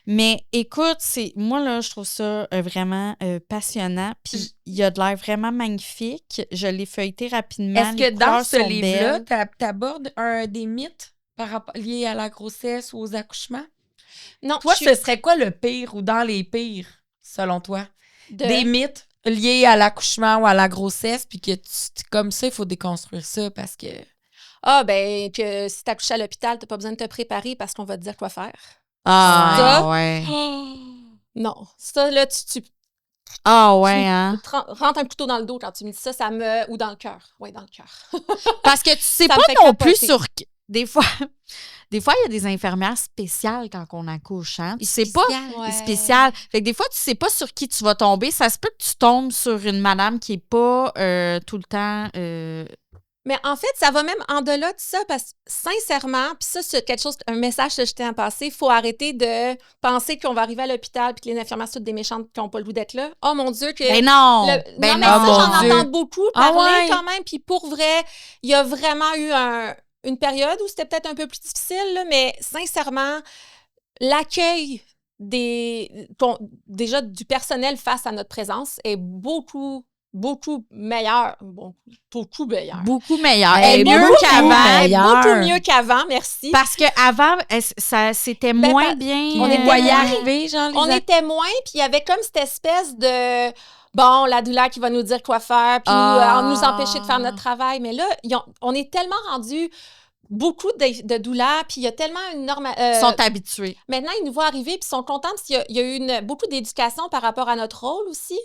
Mais écoute, moi, là, je trouve ça vraiment passionnant. Puis il y a de l'air vraiment magnifique. Je l'ai feuilleté rapidement. Est-ce que dans ce livre-là, tu abordes des mythes liés à la grossesse ou aux accouchements? Non. Toi, ce serait quoi le pire ou dans les pires, selon toi? Des mythes liés à l'accouchement ou à la grossesse, puis que comme ça, il faut déconstruire ça parce que... Ah, ben, que si tu accouches à l'hôpital, tu n'as pas besoin de te préparer parce qu'on va te dire quoi faire. Ouais. Non. Ça, là, tu rentres un couteau dans le dos quand tu me dis ça, ou dans le cœur. Oui, dans le cœur. Parce que tu sais pas non plus sur... des fois, il y a des infirmières spéciales quand on accouche, hein? Tu sais pas spécial. Fait que des fois, tu sais pas sur qui tu vas tomber. Ça se peut que tu tombes sur une madame qui est pas tout le temps... Mais en fait, ça va même en delà de ça, parce que sincèrement, puis ça, c'est quelque chose, un message que je tiens à passer, il faut arrêter de penser qu'on va arriver à l'hôpital puis que les infirmières sont toutes des méchantes qui n'ont pas le goût d'être là. Oh mon Dieu! Ben non! Non, mais ça, j'en entends beaucoup parler quand même, puis pour vrai, il y a vraiment eu une période où c'était peut-être un peu plus difficile, là, mais sincèrement, l'accueil déjà du personnel face à notre présence est beaucoup meilleur. Beaucoup meilleur. Beaucoup meilleur. Et mieux qu'avant. Beaucoup mieux qu'avant, merci. Parce qu'avant, c'était moins bien. On était y arriver, on était moins, puis il y avait comme cette espèce de... Bon, la douleur qui va nous dire quoi faire, puis nous empêcher de faire notre travail. Mais là, on est tellement rendus beaucoup de douleurs, puis il y a tellement une norme... Ils sont habitués. Maintenant, ils nous voient arriver, puis ils sont contents parce qu'il y a eu beaucoup d'éducation par rapport à notre rôle aussi.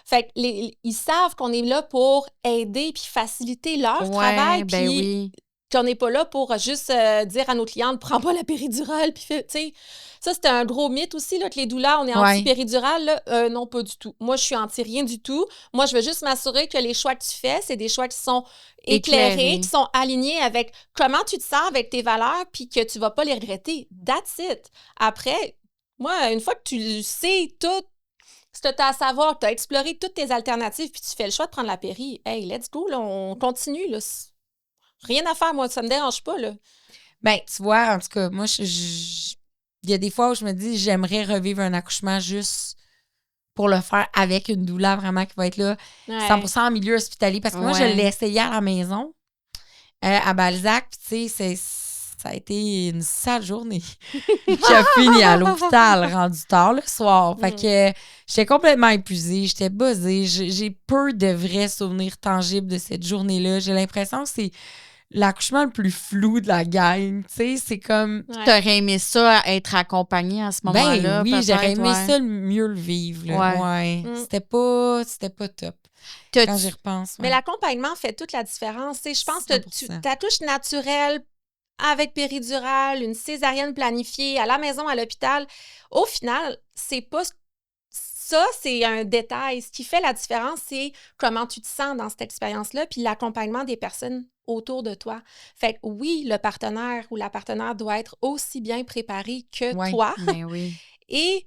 Fait ils savent qu'on est là pour aider puis faciliter leur travail, puis qu'on n'est pas là pour juste dire à nos clientes « Prends pas la péridurale », puis tu sais. Ça, c'était un gros mythe aussi, là, que les douleurs, on est anti-péridurale. Non, pas du tout. Moi, je suis anti-rien du tout. Moi, je veux juste m'assurer que les choix que tu fais, c'est des choix qui sont éclairés, qui sont alignés avec comment tu te sens avec tes valeurs, puis que tu vas pas les regretter. That's it. Après, moi, une fois que tu sais tout, si tu as à savoir, tu as exploré toutes tes alternatives, puis tu fais le choix de prendre la péri, hey, let's go, là, on continue. Là. Rien à faire, moi, ça me dérange pas. Là. Ben, tu vois, en tout cas, moi, il y a des fois où je me dis, j'aimerais revivre un accouchement juste pour le faire avec une doula vraiment qui va être là 100% en milieu hospitalier. Parce que moi, je l'ai essayé à la maison, à Balzac, puis tu sais, ça a été une sale journée qui a fini à l'hôpital rendu tard le soir. Fait que j'étais complètement épuisée, j'étais buzzée. J'ai peu de vrais souvenirs tangibles de cette journée-là. J'ai l'impression que c'est l'accouchement le plus flou de la gang. Tu sais, c'est comme... T'aurais aimé ça, être accompagnée à ce moment-là? Ben oui, j'aurais aimé ça mieux le vivre. Là. C'était pas top. Quand j'y repense. Mais l'accompagnement fait toute la différence. T'sais, je pense que ta touche naturelle avec péridurale, une césarienne planifiée, à la maison, à l'hôpital, au final, c'est pas... Ça, c'est un détail. Ce qui fait la différence, c'est comment tu te sens dans cette expérience-là, puis l'accompagnement des personnes autour de toi. Fait que oui, le partenaire ou la partenaire doit être aussi bien préparé que toi. Ben oui. Et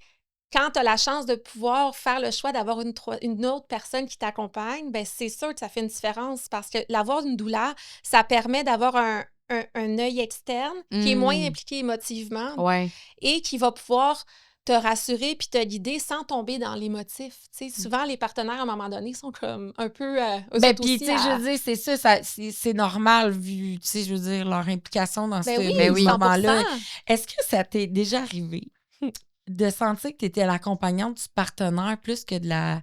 quand tu as la chance de pouvoir faire le choix d'avoir une autre personne qui t'accompagne, ben c'est sûr que ça fait une différence parce que l'avoir une douleur, ça permet d'avoir un œil externe qui est moins impliqué émotivement et qui va pouvoir te rassurer puis te guider sans tomber dans l'émotif. Souvent, les partenaires, à un moment donné, sont comme un peu... puis, tu sais, je veux dire, c'est ça c'est normal vu, tu sais, je veux dire, leur implication dans ce moment-là. Est-ce que ça t'est déjà arrivé de sentir que tu étais l'accompagnante du partenaire plus que de la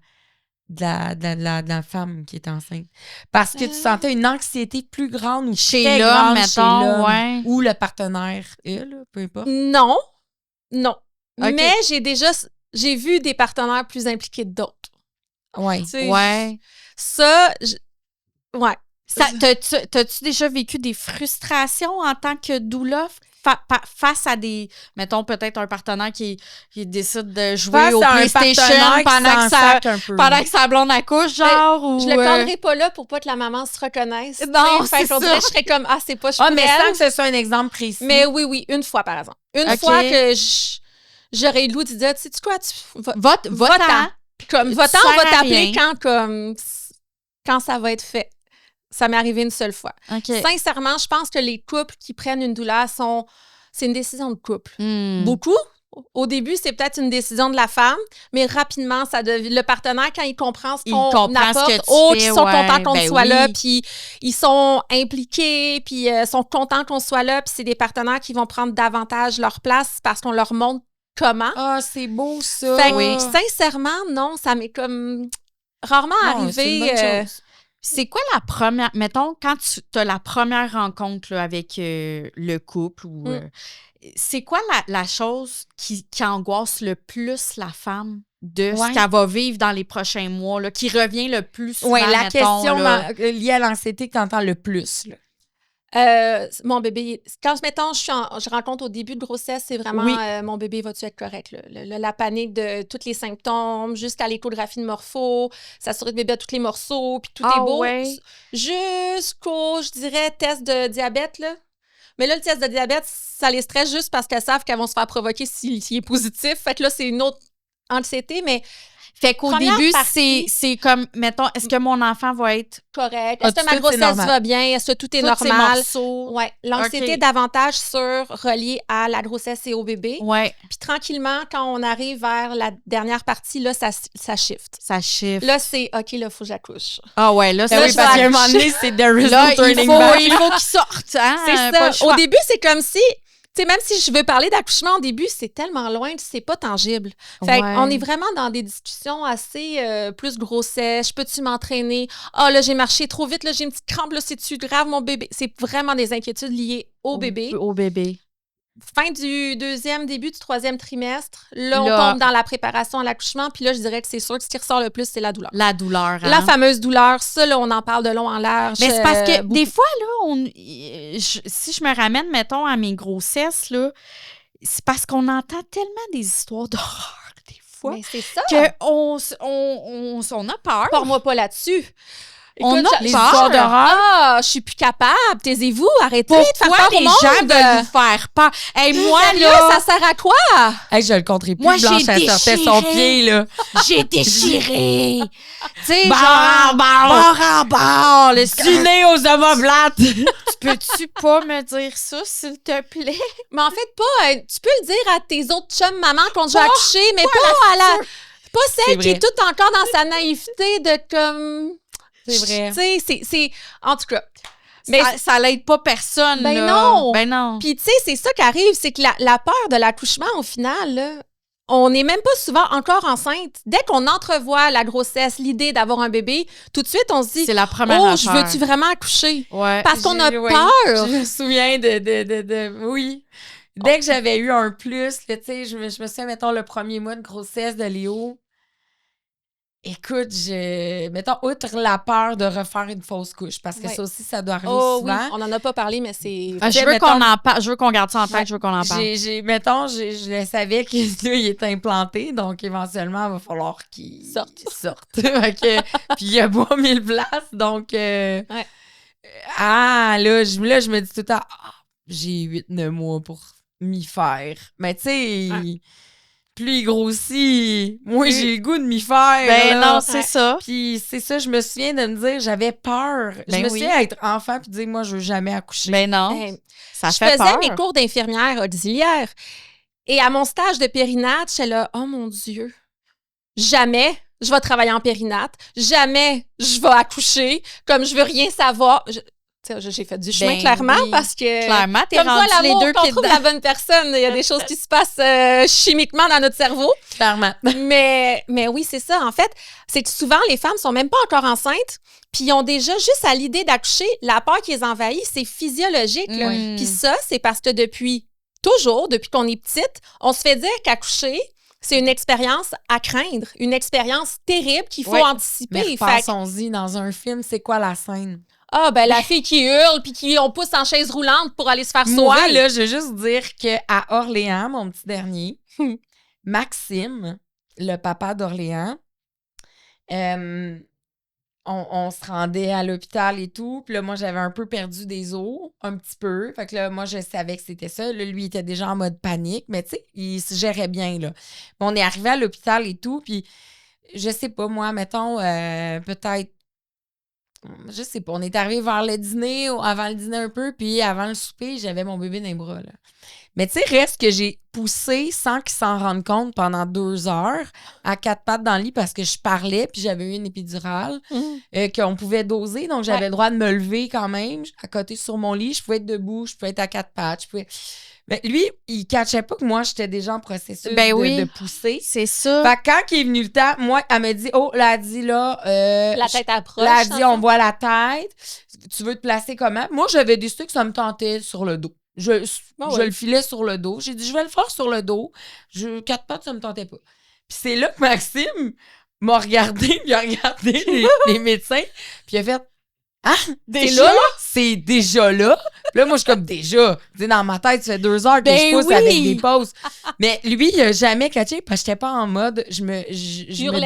femme qui est enceinte? Parce que tu sentais une anxiété plus grande ou chez l'homme, mettons, ou le partenaire, peu importe. Non. Okay. Mais j'ai vu des partenaires plus impliqués que d'autres. Ça, T'as-tu déjà vécu des frustrations en tant que doula face à des, mettons, peut-être un partenaire qui décide de jouer au PlayStation pendant que sa blonde accouche, genre? Je le cadrerai pas là pour pas que la maman se reconnaisse. Non, c'est ça. Je serais comme, c'est pas mais sans que ce soit un exemple précis. Mais oui, une fois, par exemple. Une fois que j'aurais eu le goût de dire, tu sais quoi, va-t'en. Comme, va-t'en, on va t'appeler quand ça va être fait. Ça m'est arrivé une seule fois. Sincèrement, je pense que les couples qui prennent une douleur c'est une décision de couple. Beaucoup. Au début, c'est peut-être une décision de la femme, mais rapidement, le partenaire, quand il comprend ce qu'on apporte, ils sont contents qu'on soit là, puis ils sont impliqués, puis sont contents qu'on soit là, puis c'est des partenaires qui vont prendre davantage leur place parce qu'on leur montre comment. Ah, c'est beau, ça! Fait que, sincèrement, non, ça m'est comme rarement arrivé. C'est une bonne chose. C'est quoi la première... Mettons, quand tu as la première rencontre là, avec le couple, c'est quoi la chose qui angoisse le plus la femme de ce qu'elle va vivre dans les prochains mois, là, qui revient le plus souvent, la mettons, question liée à l'anxiété que tu entends le plus. Mon bébé, quand, mettons, je rencontre au début de grossesse, c'est vraiment mon bébé, va-tu être correct? Là? La panique de tous les symptômes, jusqu'à l'échographie de morpho, s'assurer que le bébé a tous les morceaux, puis tout est beau. Ouais. Jusqu'au, je dirais, test de diabète, là. Mais là, le test de diabète, ça les stresse juste parce qu'elles savent qu'elles vont se faire provoquer s'il est positif. Fait que là, c'est une autre anxiété, mais... Fait qu'au début, c'est comme, mettons, est-ce que mon enfant va être correct? Est-ce que ma grossesse va bien? Est-ce que tout est normal? Oui. L'anxiété est davantage reliée à la grossesse et au bébé. Oui. Puis tranquillement, quand on arrive vers la dernière partie, là, ça shift. Ça shift. Là, c'est OK, là, il faut que j'accouche. Ah ouais, là, oui, parce qu'à un moment donné, c'est there is no turning back. Il faut qu'il sorte. Hein? C'est ça. Au début, c'est comme si... Tu sais, même si je veux parler d'accouchement au début, c'est tellement loin, c'est pas tangible. Fait qu'on est vraiment dans des discussions assez plus grossesse. Peux-tu m'entraîner? Ah, là, j'ai marché trop vite, là, j'ai une petite crampe, là, c'est-tu grave, mon bébé? C'est vraiment des inquiétudes liées au bébé. Au bébé. Fin du début du 3e trimestre, là, on tombe dans la préparation à l'accouchement, puis là, je dirais que c'est sûr que ce qui ressort le plus, c'est la douleur. La douleur, hein? La fameuse douleur, ça, là, on en parle de long en large. Mais c'est parce que des fois, là, si je me ramène, mettons, à mes grossesses, là, c'est parce qu'on entend tellement des histoires d'horreur, des fois, mais c'est ça. Qu'on on a peur. Parle-moi pas là-dessus. Écoute, on a les peur. Ah, je suis plus capable. Taisez-vous, arrêtez de faire Pourquoi peur les au monde? gens veulent nous faire peur? Hey, moi, là... ça sert à quoi? Hey, je le compterai plus. Moi, Blanche, elle sortait son pied, là. J'ai déchiré. Tu sais, Bord en bord. Du nez aux omoplates. Peux-tu pas me dire ça, s'il te plaît? Mais en fait, pas... tu peux le dire à tes autres chums mamans quand je vais accoucher, mais pas à la... Pas celle qui est toute encore dans sa naïveté de comme... C'est vrai. Tu sais, c'est... En tout cas... Mais ça l'aide pas personne, ben là. Non! Ben non! Puis, tu sais, c'est ça qui arrive, c'est que la peur de l'accouchement, au final, là, on n'est même pas souvent encore enceinte. Dès qu'on entrevoit la grossesse, l'idée d'avoir un bébé, tout de suite, on se dit... C'est la première affaire. Je veux-tu vraiment accoucher? Ouais. Parce qu'on a peur! Je me souviens de oui. Dès que j'avais eu un plus, tu sais, je me souviens, mettons, le premier mois de grossesse de Léo... Écoute, mettons, outre la peur de refaire une fausse couche, parce que ça aussi, ça doit arriver souvent. Oui, on n'en a pas parlé, mais c'est... je veux qu'on en parle, je veux qu'on garde ça en tête, je veux qu'on en parle. Mettons, je savais qu'il est implanté, donc éventuellement, il va falloir qu'il sorte. Okay. Puis il y a pas 1000 places, donc... là, je me dis tout le temps, j'ai 8-9 mois pour m'y faire. Mais tu sais... Plus il grossit, moi, j'ai le goût de m'y faire. Ben non, c'est ça. Puis c'est ça, je me souviens de me dire, j'avais peur. Je me souviens d'être enfant puis de dire, moi, je veux jamais accoucher. Ben non, ça fait peur. Je faisais mes cours d'infirmière auxiliaire. Et à mon stage de périnate, j'étais là, oh mon Dieu, jamais je vais travailler en périnate. Jamais je vais accoucher. Comme je veux rien savoir. J'ai fait du chemin, clairement, parce que... Clairement, t'es rendu les deux pieds dedans. Trouve la bonne personne. Il y a des choses qui se passent chimiquement dans notre cerveau. Clairement. Mais oui, c'est ça. En fait, c'est que souvent, les femmes sont même pas encore enceintes, puis ils ont déjà, juste à l'idée d'accoucher, la peur qui les envahit, c'est physiologique. Puis ça, c'est parce que depuis qu'on est petite, on se fait dire qu'accoucher, c'est une expérience à craindre, une expérience terrible qu'il faut anticiper. Mais pensons-y, dans un film, c'est quoi la scène? Ah, ben la fille qui hurle puis on pousse en chaise roulante pour aller se faire sauver. Moi, là, je veux juste dire qu'à Orléans, mon petit dernier, Maxime, le papa d'Orléans, on se rendait à l'hôpital et tout. Puis là, moi, j'avais un peu perdu des os, un petit peu. Fait que là, moi, je savais que c'était ça. Là, lui, il était déjà en mode panique. Mais tu sais, il se gérait bien, là. Bon, on est arrivé à l'hôpital et tout. Puis, je sais pas, moi, mettons, peut-être, je sais pas, on est arrivé vers le dîner, avant le dîner un peu, puis avant le souper, j'avais mon bébé dans les bras, là. Mais tu sais, reste que j'ai poussé sans qu'il s'en rende compte pendant 2 heures à 4 pattes dans le lit parce que je parlais, puis j'avais eu une épidurale qu'on pouvait doser, donc j'avais le droit de me lever quand même à côté sur mon lit. Je pouvais être debout, je pouvais être à 4 pattes, Mais lui, il catchait pas que moi, j'étais déjà en processus de pousser. C'est ça. Fait que quand il est venu le temps, moi, elle m'a dit, elle a dit là... la tête approche. Elle a dit, on voit la tête. Tu veux te placer comment? Moi, j'avais décidé que ça me tentait sur le dos. Je le filais sur le dos. J'ai dit, je vais le faire sur le dos. 4 pattes, ça me tentait pas. Puis c'est là que Maxime m'a regardé, il a regardé les médecins, puis il a fait... Ah, c'est là? C'est déjà là? Là, moi, je suis comme déjà. Tu sais, dans ma tête, ça fait 2 heures que je pousse avec des pauses. Mais lui, il a jamais catché parce que j'étais pas en mode je me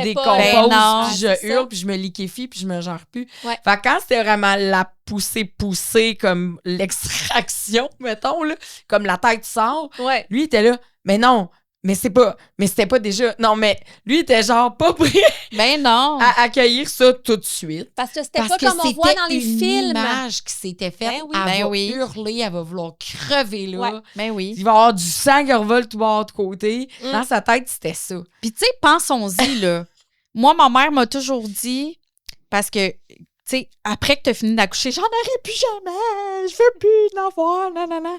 décompose, puis je hurle, puis je me liquéfie, puis je me gère plus. Ouais. Fait que quand c'était vraiment la poussée comme l'extraction, mettons, là, comme la tête sort, lui, il était là, mais non. Mais c'était pas déjà. Non, mais lui, il était genre pas prêt à accueillir ça tout de suite. Parce que c'était pas comme on voit dans les films. C'est une image qui s'était faite. Elle va hurler, elle va vouloir crever là. Ouais. Ben oui. Il va y avoir du sang qui revole tout bord de côté. Dans sa tête, c'était ça. Puis tu sais, pensons-y, là. Moi, ma mère m'a toujours dit, parce que, tu sais, après que tu as fini d'accoucher, j'en aurai plus jamais, je veux plus en avoir, nanana.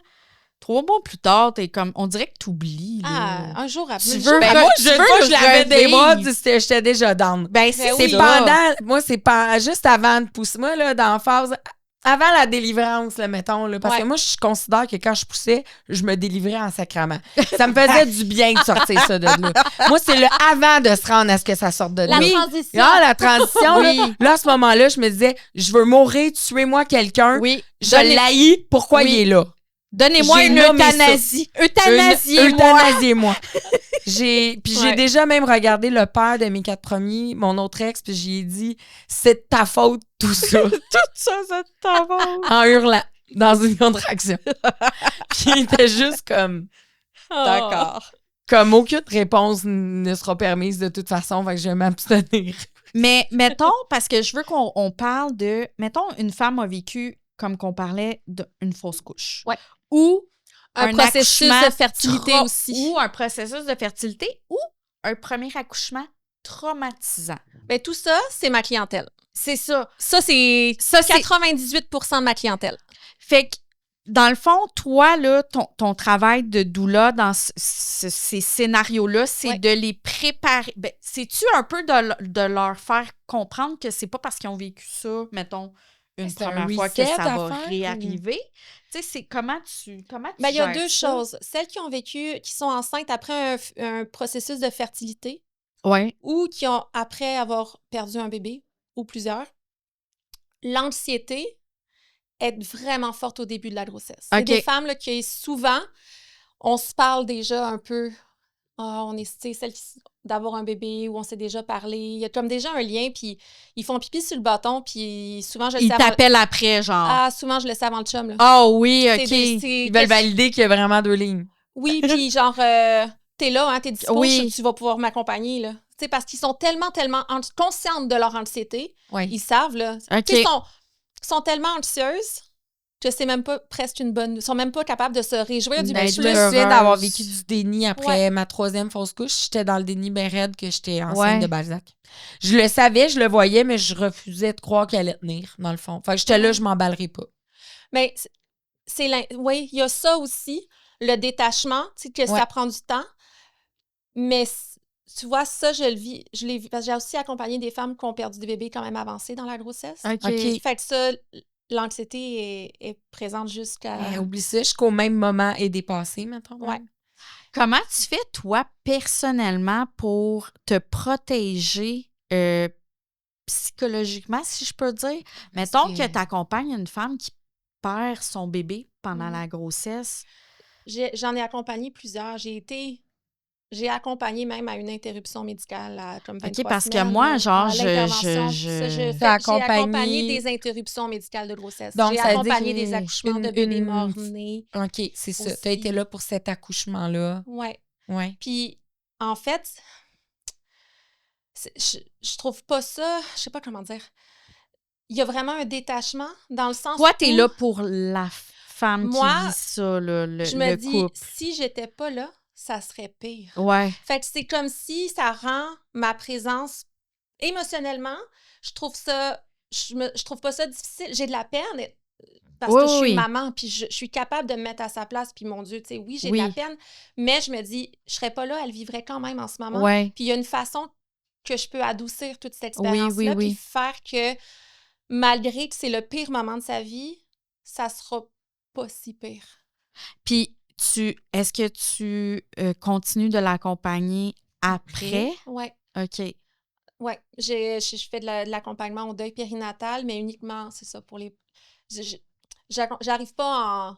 3 mois plus tard, t'es comme, on dirait que t'oublies. Un jour après. Moi, je l'avais des bras, j'étais déjà down. Ben, c'est pendant, moi, c'est pas juste avant de pousser. Moi, là, dans la phase, avant la délivrance, là, mettons, là, parce que moi, je considère que quand je poussais, je me délivrais en sacrament. Ça me faisait du bien de sortir ça de là. Moi, c'est le avant de se rendre à ce que ça sorte de là. La transition. La transition, là, à ce moment-là, je me disais, je veux mourir, tuez-moi quelqu'un. Oui. Je l'haïs, pourquoi il est là? Donnez-moi une euthanasie. Euthanasiez-moi. J'ai déjà même regardé le père de mes 4 premiers, mon autre ex, puis j'ai dit c'est de ta faute tout ça. Tout ça, c'est de ta faute. En hurlant dans une contraction. Puis il était juste comme d'accord. Comme aucune réponse ne sera permise de toute façon, fait que je vais m'abstenir. Mais mettons, parce que je veux qu'on parle de, mettons, une femme a vécu, comme qu'on parlait, d'une fausse couche. Ouais. Ou un processus de fertilité aussi. Ou un processus de fertilité ou un premier accouchement traumatisant. Bien, tout ça, c'est ma clientèle. C'est ça. Ça, c'est 98% de ma clientèle. Fait que, dans le fond, toi, là, ton travail de doula dans ces scénarios-là, c'est de les préparer. Ben, c'est-tu un peu de leur faire comprendre que c'est pas parce qu'ils ont vécu ça, mettons, une première fois que ça va réarriver? Tu sais, c'est comment tu il y a 2 choses. Celles qui ont vécu, qui sont enceintes après un processus de fertilité ou qui ont, après avoir perdu un bébé ou plusieurs, l'anxiété est vraiment forte au début de la grossesse. C'est des femmes là, qui, souvent, on se parle déjà un peu. On est celle d'avoir un bébé, où on s'est déjà parlé. Il y a comme déjà un lien, puis ils font pipi sur le bâton, puis souvent, je le sais. Ils t'appellent après, genre. Souvent, je le sais avant le chum. Là. Oh oui, OK. Ils veulent valider qu'il y a vraiment 2 lignes. Oui, puis genre, t'es là, hein, t'es dispo, tu vas pouvoir m'accompagner, là. Tu sais, parce qu'ils sont tellement conscientes de leur anxiété. Ils savent, là. Ils sont tellement anxieuses que c'est même pas presque une bonne... Ils sont même pas capables de se réjouir du bébé. Je me souviens d'avoir vécu du déni après ma 3e fausse couche. J'étais dans le déni bien raide que j'étais enceinte de Balzac. Je le savais, je le voyais, mais je refusais de croire qu'elle allait tenir, dans le fond. Fait que j'étais là, je m'emballerais pas. Mais oui, il y a ça aussi, le détachement, tu sais, que ça prend du temps. Mais tu vois, ça, je l'ai vu, parce que j'ai aussi accompagné des femmes qui ont perdu des bébés quand même avancés dans la grossesse. OK. Fait que ça... L'anxiété est présente jusqu'à... oublie ça, jusqu'au même moment est dépassé, maintenant. Ouais. Comment tu fais, toi, personnellement, pour te protéger psychologiquement, si je peux dire? Mettons que tu accompagnes une femme qui perd son bébé pendant la grossesse. J'en ai accompagné plusieurs. J'ai accompagné même à une interruption médicale à comme 23 parce semaines, que moi, genre, j'ai accompagné des interruptions médicales de grossesse. Donc, j'ai accompagné des accouchements de bébés morts-nés. OK, c'est ça. Tu as été là pour cet accouchement-là. Oui. Puis, en fait, je trouve pas ça... Je sais pas comment dire. Il y a vraiment un détachement dans le sens Toi, t'es là pour la femme qui vit ça, je me dis, si j'étais pas là, ça serait pire. Ouais. Fait que c'est comme si ça rend ma présence émotionnellement, je trouve pas ça difficile. J'ai de la peine parce que je suis maman, puis je suis capable de me mettre à sa place, puis mon Dieu, tu sais, oui, j'ai de la peine, mais je me dis, je serais pas là, elle vivrait quand même en ce moment. Puis il y a une façon que je peux adoucir toute cette expérience-là, puis faire que malgré que c'est le pire moment de sa vie, ça sera pas si pire. Puis est-ce que tu continues de l'accompagner après? Oui. OK. Oui. Je fais de l'accompagnement au deuil périnatal, mais uniquement, c'est ça, pour les... j'arrive pas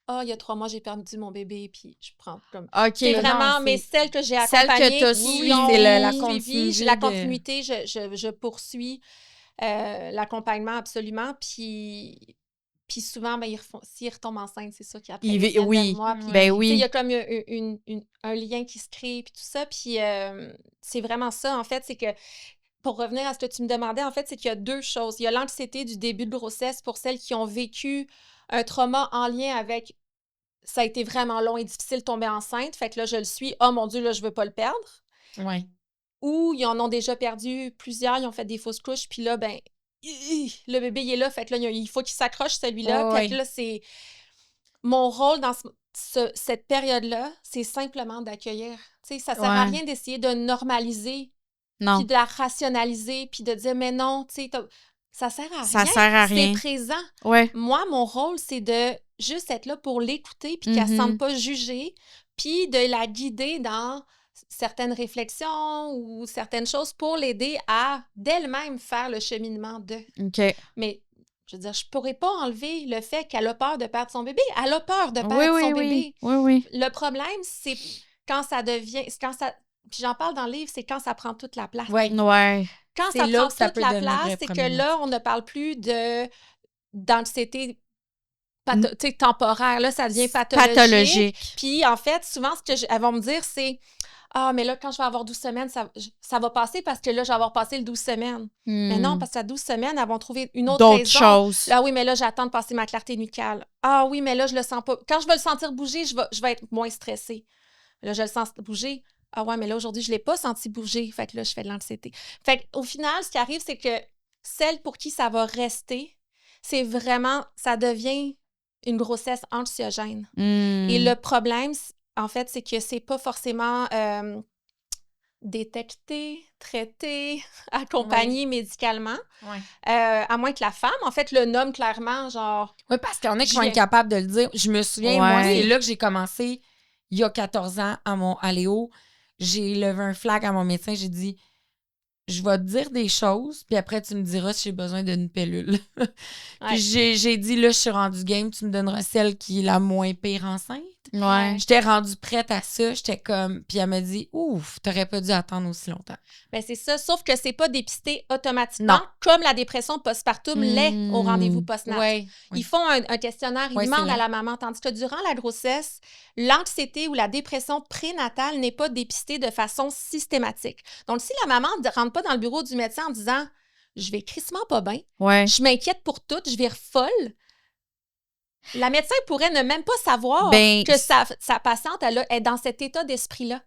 en... il y a 3 mois, j'ai perdu mon bébé, puis je prends comme... OK. C'est vraiment, mais celles que j'ai accompagnées... Celles que tu as suivies, c'est la continuité. J'ai la continuité, je poursuis l'accompagnement absolument, puis souvent, ben, s'ils retombent enceintes, c'est ça qui après ils viennent vers moi. Puis, ben oui. Il y a comme un lien qui se crée, puis tout ça, puis c'est vraiment ça, en fait, c'est que pour revenir à ce que tu me demandais, en fait, c'est qu'il y a 2 choses. Il y a l'anxiété du début de grossesse pour celles qui ont vécu un trauma en lien avec ça a été vraiment long et difficile de tomber enceinte. Fait que là, je le suis. Oh mon Dieu, là, je veux pas le perdre. Oui. Ou ils en ont déjà perdu plusieurs, ils ont fait des fausses couches, puis là, ben, le bébé, il est là. Fait que là, il faut qu'il s'accroche, celui-là. Fait que là, c'est... Mon rôle dans cette période-là, c'est simplement d'accueillir. Tu sais, ça sert à rien d'essayer de normaliser, puis de la rationaliser, puis de dire, mais non, tu sais, ça sert à rien. Ça sert à rien. C'est présent. Ouais. Moi, mon rôle, c'est de juste être là pour l'écouter, puis qu'elle ne se sente pas jugée, puis de la guider dans certaines réflexions ou certaines choses pour l'aider à d'elle-même faire le cheminement de. OK. Mais, je veux dire, je ne pourrais pas enlever le fait qu'elle a peur de perdre son bébé. Elle a peur de perdre son bébé. Oui. Le problème, c'est quand ça devient... Puis j'en parle dans le livre, c'est quand ça prend toute la place. Ouais. Quand ça prend toute la place, c'est que là, on ne parle plus d'anxiété temporaire. Là, ça devient pathologique. Puis, en fait, souvent, ce qu'elles vont me dire, c'est « Ah, mais là, quand je vais avoir 12 semaines, ça va passer parce que là, je vais avoir passé le 12 semaines. Mais non, parce qu'à 12 semaines, elles vont trouver une autre raison. Choses. Ah oui, mais là, j'attends de passer ma clarté nucale. Ah oui, mais là, je le sens pas. Quand je vais le sentir bouger, je vais être moins stressée. Là, je le sens bouger. Ah ouais, mais là, aujourd'hui, je ne l'ai pas senti bouger. Fait que là, je fais de l'anxiété. Fait qu'au final, ce qui arrive, c'est que celle pour qui ça va rester, c'est vraiment, ça devient une grossesse anxiogène. Et le problème, en fait, c'est que c'est pas forcément détecté, traité, accompagné médicalement. À moins que la femme, en fait, le nomme clairement, genre... Oui, parce qu'il y en a qui vont être capables de le dire. Je me souviens, moi, c'est là que j'ai commencé, il y a 14 ans, à Léo. J'ai levé un flag à mon médecin, j'ai dit... Je vais te dire des choses, puis après, tu me diras si j'ai besoin d'une pilule. Puis j'ai dit, là, je suis rendue game, tu me donneras celle qui est la moins pire enceinte. J'étais rendue prête à ça, j'étais comme... Puis elle m'a dit, ouf, t'aurais pas dû attendre aussi longtemps. Bien, c'est ça, sauf que c'est pas dépisté automatiquement, comme la dépression postpartum l'est au rendez-vous post-nat. Ils font un questionnaire, ils demandent à la maman, tandis que durant la grossesse, l'anxiété ou la dépression prénatale n'est pas dépistée de façon systématique. Donc, si la maman ne rentre pas dans le bureau du médecin en disant « Je vais crissement pas bien, je m'inquiète pour tout, je vais folle », la médecin pourrait ne même pas savoir que sa patiente elle est dans cet état d'esprit-là.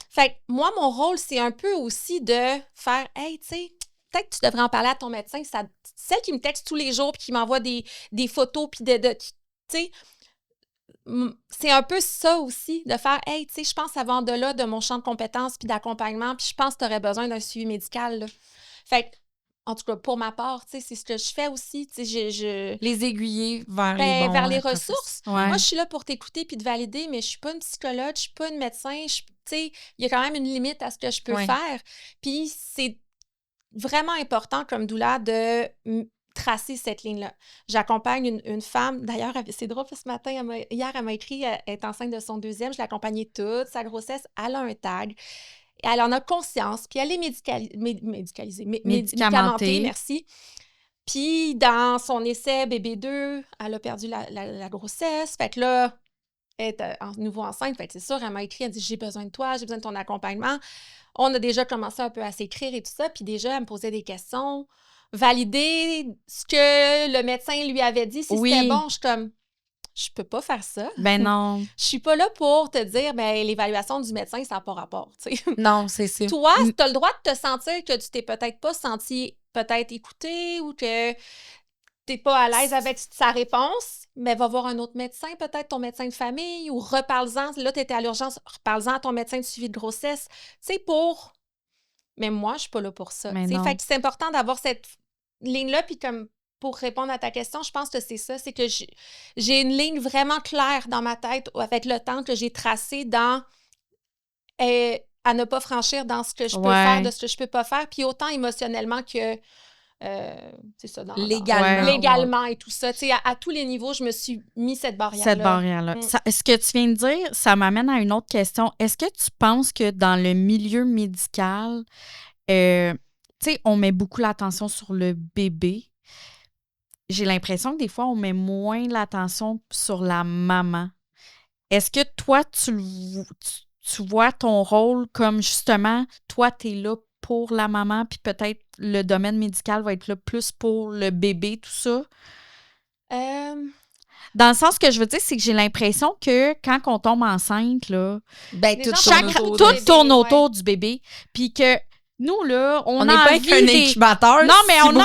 Fait que moi, mon rôle, c'est un peu aussi de faire « Hey, tu sais, peut-être que tu devrais en parler à ton médecin. » Celle qui me texte tous les jours puis qui m'envoie des photos puis tu sais, c'est un peu ça aussi, de faire « Hey, tu sais, je pense que ça va en delà de mon champ de compétences puis d'accompagnement, puis je pense que tu aurais besoin d'un suivi médical. » là. Fait que, en tout cas, pour ma part, tu sais, c'est ce que je fais aussi. Tu sais, les aiguiller vers les ressources. Moi, je suis là pour t'écouter puis te valider, mais je suis pas une psychologue, je suis pas une médecin. Tu sais, il y a quand même une limite à ce que je peux faire. Puis c'est vraiment important comme doula de tracer cette ligne-là. J'accompagne une femme, d'ailleurs, c'est drôle, ce matin, hier, elle m'a écrit, elle est enceinte de son 2e, je l'ai accompagnée toute sa grossesse, elle a un tag. Elle en a conscience, puis elle est médicamentée, merci. Puis, dans son essai bébé 2, elle a perdu la grossesse. Fait que là, elle est nouveau enceinte. Fait que c'est sûr, elle m'a écrit, elle dit « J'ai besoin de toi, j'ai besoin de ton accompagnement. » On a déjà commencé un peu à s'écrire et tout ça. Puis déjà, elle me posait des questions. Valider ce que le médecin lui avait dit, si c'était bon, je suis comme... Je peux pas faire ça. Ben non. Je suis pas là pour te dire, ben l'évaluation du médecin, ça n'a pas rapport, tu sais. Non, c'est ça. Toi, tu as le droit de te sentir que tu t'es peut-être pas senti écouté ou que t'es pas à l'aise avec sa réponse, mais va voir un autre médecin, peut-être ton médecin de famille, ou reparle-en. Là, tu étais à l'urgence, reparle-en à ton médecin de suivi de grossesse. Tu sais, Mais moi, je suis pas là pour ça. Fait que c'est important d'avoir cette ligne-là, puis comme pour répondre à ta question, je pense que c'est ça, c'est que j'ai une ligne vraiment claire dans ma tête avec le temps que j'ai tracé dans à ne pas franchir dans ce que je peux faire, de ce que je peux pas faire, puis autant émotionnellement que c'est ça, légalement et tout ça. Tu sais, à tous les niveaux, je me suis mis cette barrière-là. Cette barrière-là. Ce que tu viens de dire, ça m'amène à une autre question. Est-ce que tu penses que dans le milieu médical, tu sais, on met beaucoup l'attention sur le bébé? J'ai l'impression que des fois, on met moins l'attention sur la maman. Est-ce que toi, tu vois ton rôle comme justement, toi, tu es là pour la maman, puis peut-être le domaine médical va être là plus pour le bébé, tout ça? Dans le sens que je veux dire, c'est que j'ai l'impression que quand on tombe enceinte, là, tout tourne autour du bébé, puis que nous, là, on n'est pas qu'un incubateur. Non, mais on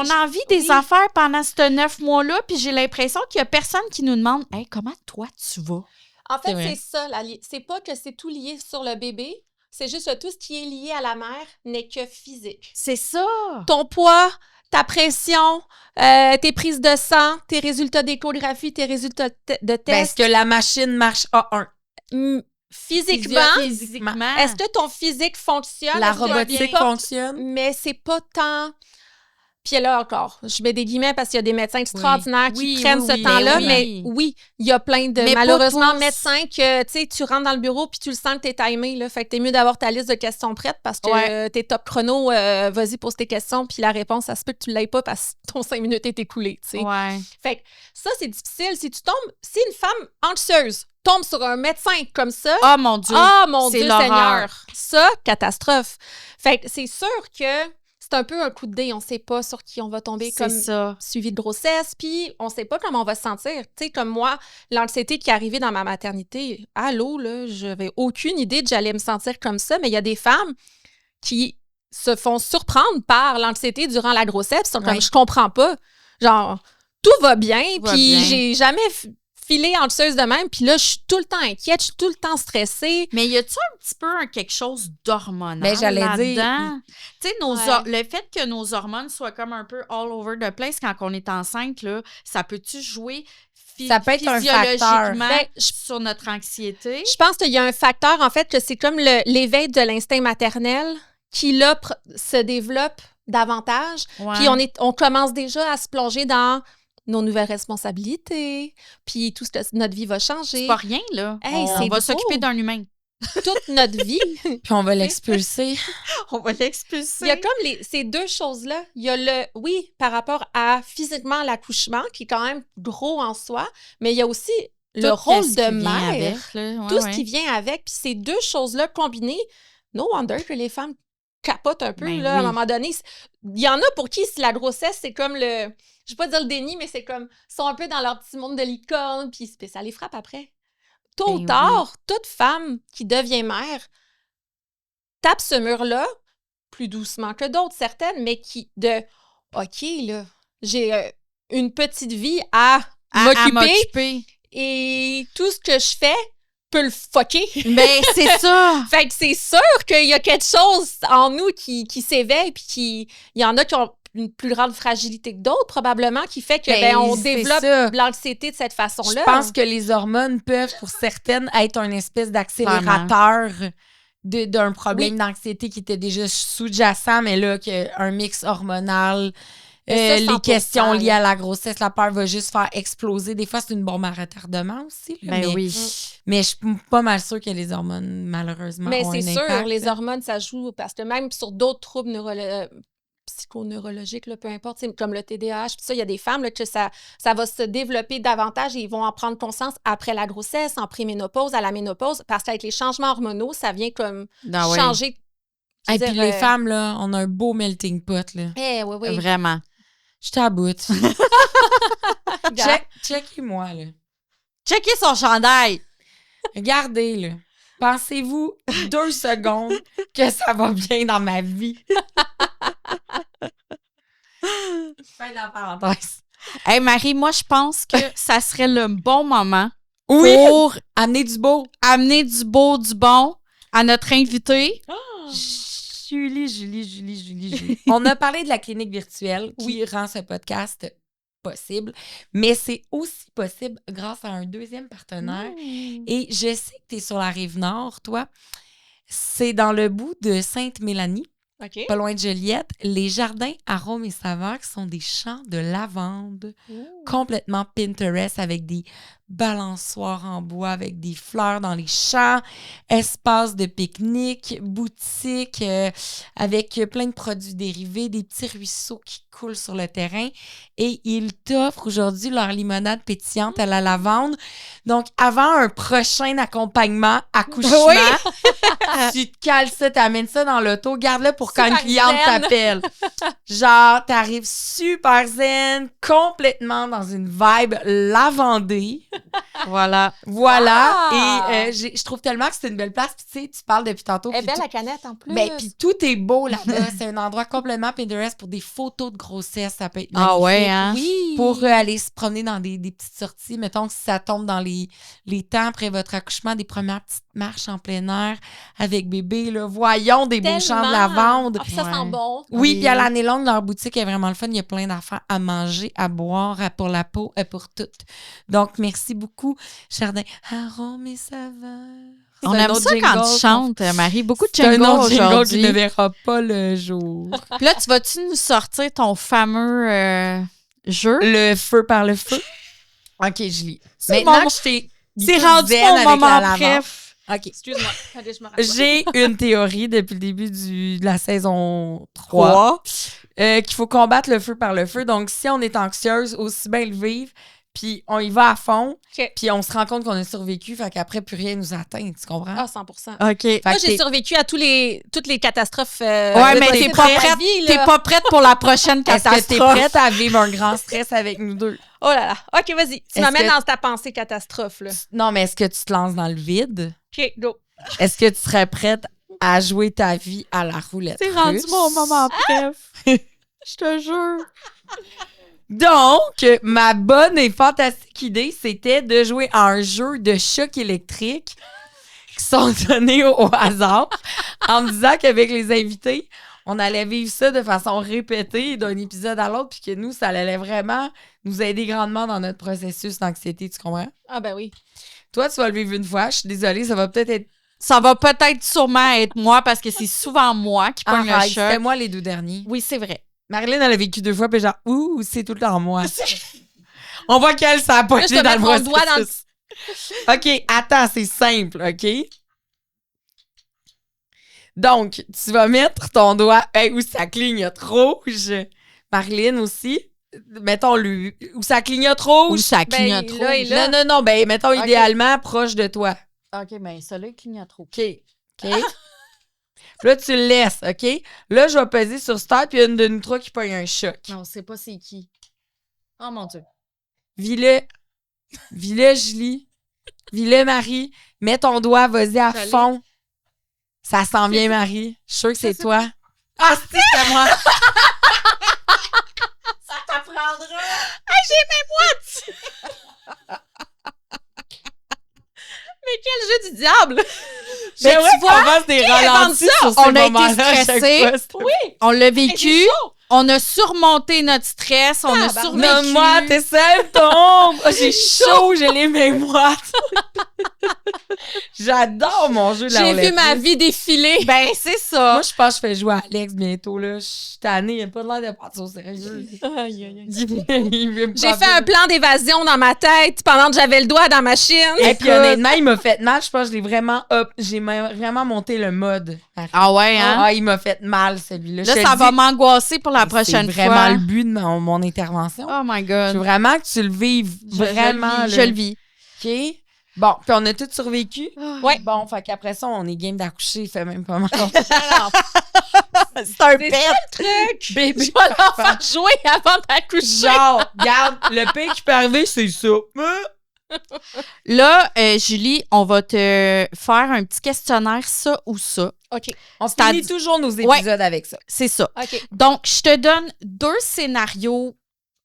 a envie des affaires pendant ces 9 mois-là, puis j'ai l'impression qu'il n'y a personne qui nous demande « Hey, comment toi, tu vas? » En fait, c'est ça. C'est pas que c'est tout lié sur le bébé, c'est juste que tout ce qui est lié à la mère n'est que physique. C'est ça! Ton poids, ta pression, tes prises de sang, tes résultats d'échographie, tes résultats de test. Est-ce que la machine marche A1? Physiquement, est-ce que ton physique fonctionne? La robotique fonctionne? Mais c'est pas tant... Puis là encore, je mets des guillemets parce qu'il y a des médecins extraordinaires qui prennent ce temps-là, mais oui, il y a plein de, malheureusement, médecins que, tu sais, tu rentres dans le bureau puis tu le sens que t'es timé, là, fait que t'es mieux d'avoir ta liste de questions prête parce que t'es top chrono, vas-y, pose tes questions, puis la réponse, ça se peut que tu l'aies pas parce que ton 5 minutes est écoulé, tu sais. Ouais. Fait que ça, c'est difficile. Si une femme anxieuse tombe sur un médecin comme ça... Oh mon Dieu! Seigneur! Ça, catastrophe. Fait que c'est sûr que c'est un peu un coup de dé. On sait pas sur qui on va tomber comme suivi de grossesse, puis on sait pas comment on va se sentir. Tu sais, comme moi, l'anxiété qui est arrivée dans ma maternité, allô, là, j'avais aucune idée que j'allais me sentir comme ça, mais il y a des femmes qui se font surprendre par l'anxiété durant la grossesse, puis sont comme, je comprends pas. Genre, tout va bien, puis j'ai jamais... filée anxieuse de même, puis là, je suis tout le temps inquiète, je suis tout le temps stressée. Mais y a-tu un petit peu quelque chose d'hormonal j'allais là-dedans? Tu sais, le fait que nos hormones soient comme un peu all over the place quand on est enceinte, là, ça peut-tu jouer ça peut être un facteur sur notre anxiété? Je pense qu'il y a un facteur, en fait, que c'est comme l'éveil de l'instinct maternel qui, là, se développe davantage. Puis on commence déjà à se plonger dans nos nouvelles responsabilités, puis tout notre vie va changer. C'est pas rien, là. On va s'occuper d'un humain. Toute notre vie. Puis on va l'expulser. On va l'expulser. Il y a comme ces deux choses-là. Il y a par rapport à physiquement l'accouchement, qui est quand même gros en soi, mais il y a aussi le rôle de mère, tout ce qui vient avec. Puis ces deux choses-là combinées, no wonder que les femmes capotent un peu, là, à un moment donné. Il y en a pour qui la grossesse, c'est comme je vais pas dire le déni, mais c'est comme, ils sont un peu dans leur petit monde de licorne, puis ça les frappe après. Tôt ou tard, toute femme qui devient mère tape ce mur-là, plus doucement que d'autres, certaines, mais OK, là, j'ai une petite vie à m'occuper et tout ce que je fais peut le fucker. Mais c'est ça! Fait que c'est sûr qu'il y a quelque chose en nous qui s'éveille, puis il y en a qui ont une plus grande fragilité que d'autres, probablement, qui fait que on développe l'anxiété de cette façon-là. Je pense que les hormones peuvent, pour certaines, être une espèce d'accélérateur d'un problème d'anxiété qui était déjà sous-jacent, mais là, un mix hormonal, les questions liées à la grossesse, la peur va juste faire exploser. Des fois, c'est une bombe à retardement aussi. Là, mais je suis pas mal sûre que les hormones, malheureusement, ont un impact. Mais c'est sûr, les hormones, ça joue, parce que même sur d'autres troubles psychoneurologiques, là, peu importe, comme le TDAH, tout ça, il y a des femmes là, que ça va se développer davantage et ils vont en prendre conscience après la grossesse, en préménopause, à la ménopause, parce qu'avec les changements hormonaux, ça vient comme changer. Et puis les femmes, là, on a un beau melting pot, là. Oui. Vraiment. Je t'aboute. Checkez-moi, là. Checkez son chandail. Regardez, là. Pensez-vous 2 secondes que ça va bien dans ma vie? Fin de la parenthèse. Hey Marie, moi, je pense que ça serait le bon moment pour amener du beau. Amener du beau, du bon à notre invitée. Oh. Julie. On a parlé de la clinique virtuelle qui rend ce podcast possible, mais c'est aussi possible grâce à un deuxième partenaire. Et je sais que tu es sur la Rive-Nord, toi. C'est dans le bout de Sainte-Mélanie. pas loin de Joliette, les jardins arômes et saveurs qui sont des champs de lavande complètement Pinterest avec des balançoires en bois, avec des fleurs dans les champs, espace de pique-nique, boutique avec plein de produits dérivés, des petits ruisseaux qui coulent sur le terrain et ils t'offrent aujourd'hui leur limonade pétillante à la lavande. Donc, avant un prochain accompagnement, accouchement, tu te cales ça, t'amènes ça dans l'auto, garde-le pour quand une cliente t'appelle. Genre, t'arrives super zen, complètement dans une vibe lavandée. Voilà. Et je trouve tellement que c'est une belle place. Puis tu sais, tu parles depuis tantôt. Elle est belle la canette en plus. Ben, puis tout est beau là-bas. C'est un endroit complètement Pinterest pour des photos de grossesse. Ça peut être magnifique. Ah ouais, hein? Oui. Pour aller se promener dans des petites sorties. Mettons que si ça tombe dans les temps après votre accouchement, des premières petites marches en plein air avec bébé. Là. Voyons des beaux champs de lavande. Ça sent bon. Oui, puis à l'année longue, leur boutique est vraiment le fun. Il y a plein d'affaires à manger, à boire, pour la peau et pour tout. Donc, merci beaucoup, Jardin arômes et saveurs. On aime ça quand tu chantes, Marie. Beaucoup de jingles aujourd'hui. C'est un autre jingle qui ne verra pas le jour. Puis là, vas-tu nous sortir ton fameux jeu? Le feu par le feu. OK, je lis. Maintenant que je t'ai... C'est rendu mon moment bref. OK. Excuse-moi. J'ai une théorie depuis le début de la saison 3 qu'il faut combattre le feu par le feu. Donc, si on est anxieuse, aussi bien le vivre. Puis on y va à fond, puis on se rend compte qu'on a survécu, fait qu'après, plus rien nous atteint, tu comprends? Ah, 100%. OK. Moi, j'ai survécu à toutes les catastrophes. Ouais, mais t'es pas prête pour la prochaine catastrophe. Est-ce que t'es prête à vivre un grand stress avec nous deux? Oh là là. OK, vas-y. Tu m'amènes dans ta pensée catastrophe, là. Non, mais est-ce que tu te lances dans le vide? OK, go. Est-ce que tu serais prête à jouer ta vie à la roulette russe? C'est rendu mon moment bref. Je te jure. Donc, ma bonne et fantastique idée, c'était de jouer à un jeu de chocs électriques qui sont donnés au hasard en me disant qu'avec les invités, on allait vivre ça de façon répétée d'un épisode à l'autre puis que nous, ça allait vraiment nous aider grandement dans notre processus d'anxiété, tu comprends? Ah ben oui. Toi, tu vas le vivre une fois. Je suis désolée, ça va peut-être être... Ça va peut-être sûrement être moi parce que c'est souvent moi qui pogne le choc. C'était moi les 2 derniers. Oui, c'est vrai. Marilyn, elle a vécu 2 fois, puis genre, ouh, c'est tout le temps moi. On voit qu'elle, ça a poché dans le processus. OK, attends, c'est simple, OK? Donc, tu vas mettre ton doigt où ça clignote rouge. Marilyn aussi. Mettons où ça clignote rouge. Où ça clignote rouge. Là. Non, ben, mettons idéalement proche de toi. OK, ben, ça là, il clignote rouge. OK. Puis là, tu le laisses, OK? Là, je vais peser sur start, puis il y a une de nous 3 qui pogne un choc. Non, on sait pas c'est qui. Oh mon Dieu. Vis-le, Julie. Vis-le, Marie. Mets ton doigt, vas-y à fond. Ça s'en vient, Marie. Je suis sûre que c'est toi. Ah, c'est moi! Ça t'apprendra. J'ai mes moites! Mais quel jeu du diable! Mais tu vois, on passe des ralentis sur ces moments-là. On a été stressés. Oui! On l'a vécu. On a surmonté notre stress. On a survécu. Donne-moi tes symptômes! Oh, j'ai chaud, j'ai les mains moites. J'adore mon jeu de la roulette. J'ai vu ma vie défiler. Ben, c'est ça. Moi, je pense que je fais jouer à Alex bientôt. Là. Je suis tannée. Il n'y a pas de l'air de partir au sérieux. J'ai fait un plan d'évasion dans ma tête pendant que j'avais le doigt dans ma chine. Et puis honnêtement, il m'a fait mal. Je pense que je l'ai vraiment j'ai vraiment monté le mode. Ah ouais, hein? Ah, il m'a fait mal, celui-là. Là, ça va m'angoisser pour la prochaine fois. C'est vraiment le but de mon intervention. Oh my God. Je veux vraiment que tu le vives. Vraiment. Je le vis. OK? Bon, puis on a tous survécu. Ouais. Bon, fait qu'après ça, on est game d'accoucher. Il fait même pas mal. C'est un pet. truc. Bébé. Je vais leur faire jouer avant d'accoucher. Genre, regarde, le pire qui peut arriver, c'est ça. Là, Julie, on va te faire un petit questionnaire, ça ou ça. OK. On finit toujours nos épisodes avec ça. C'est ça. OK. Donc, je te donne 2 scénarios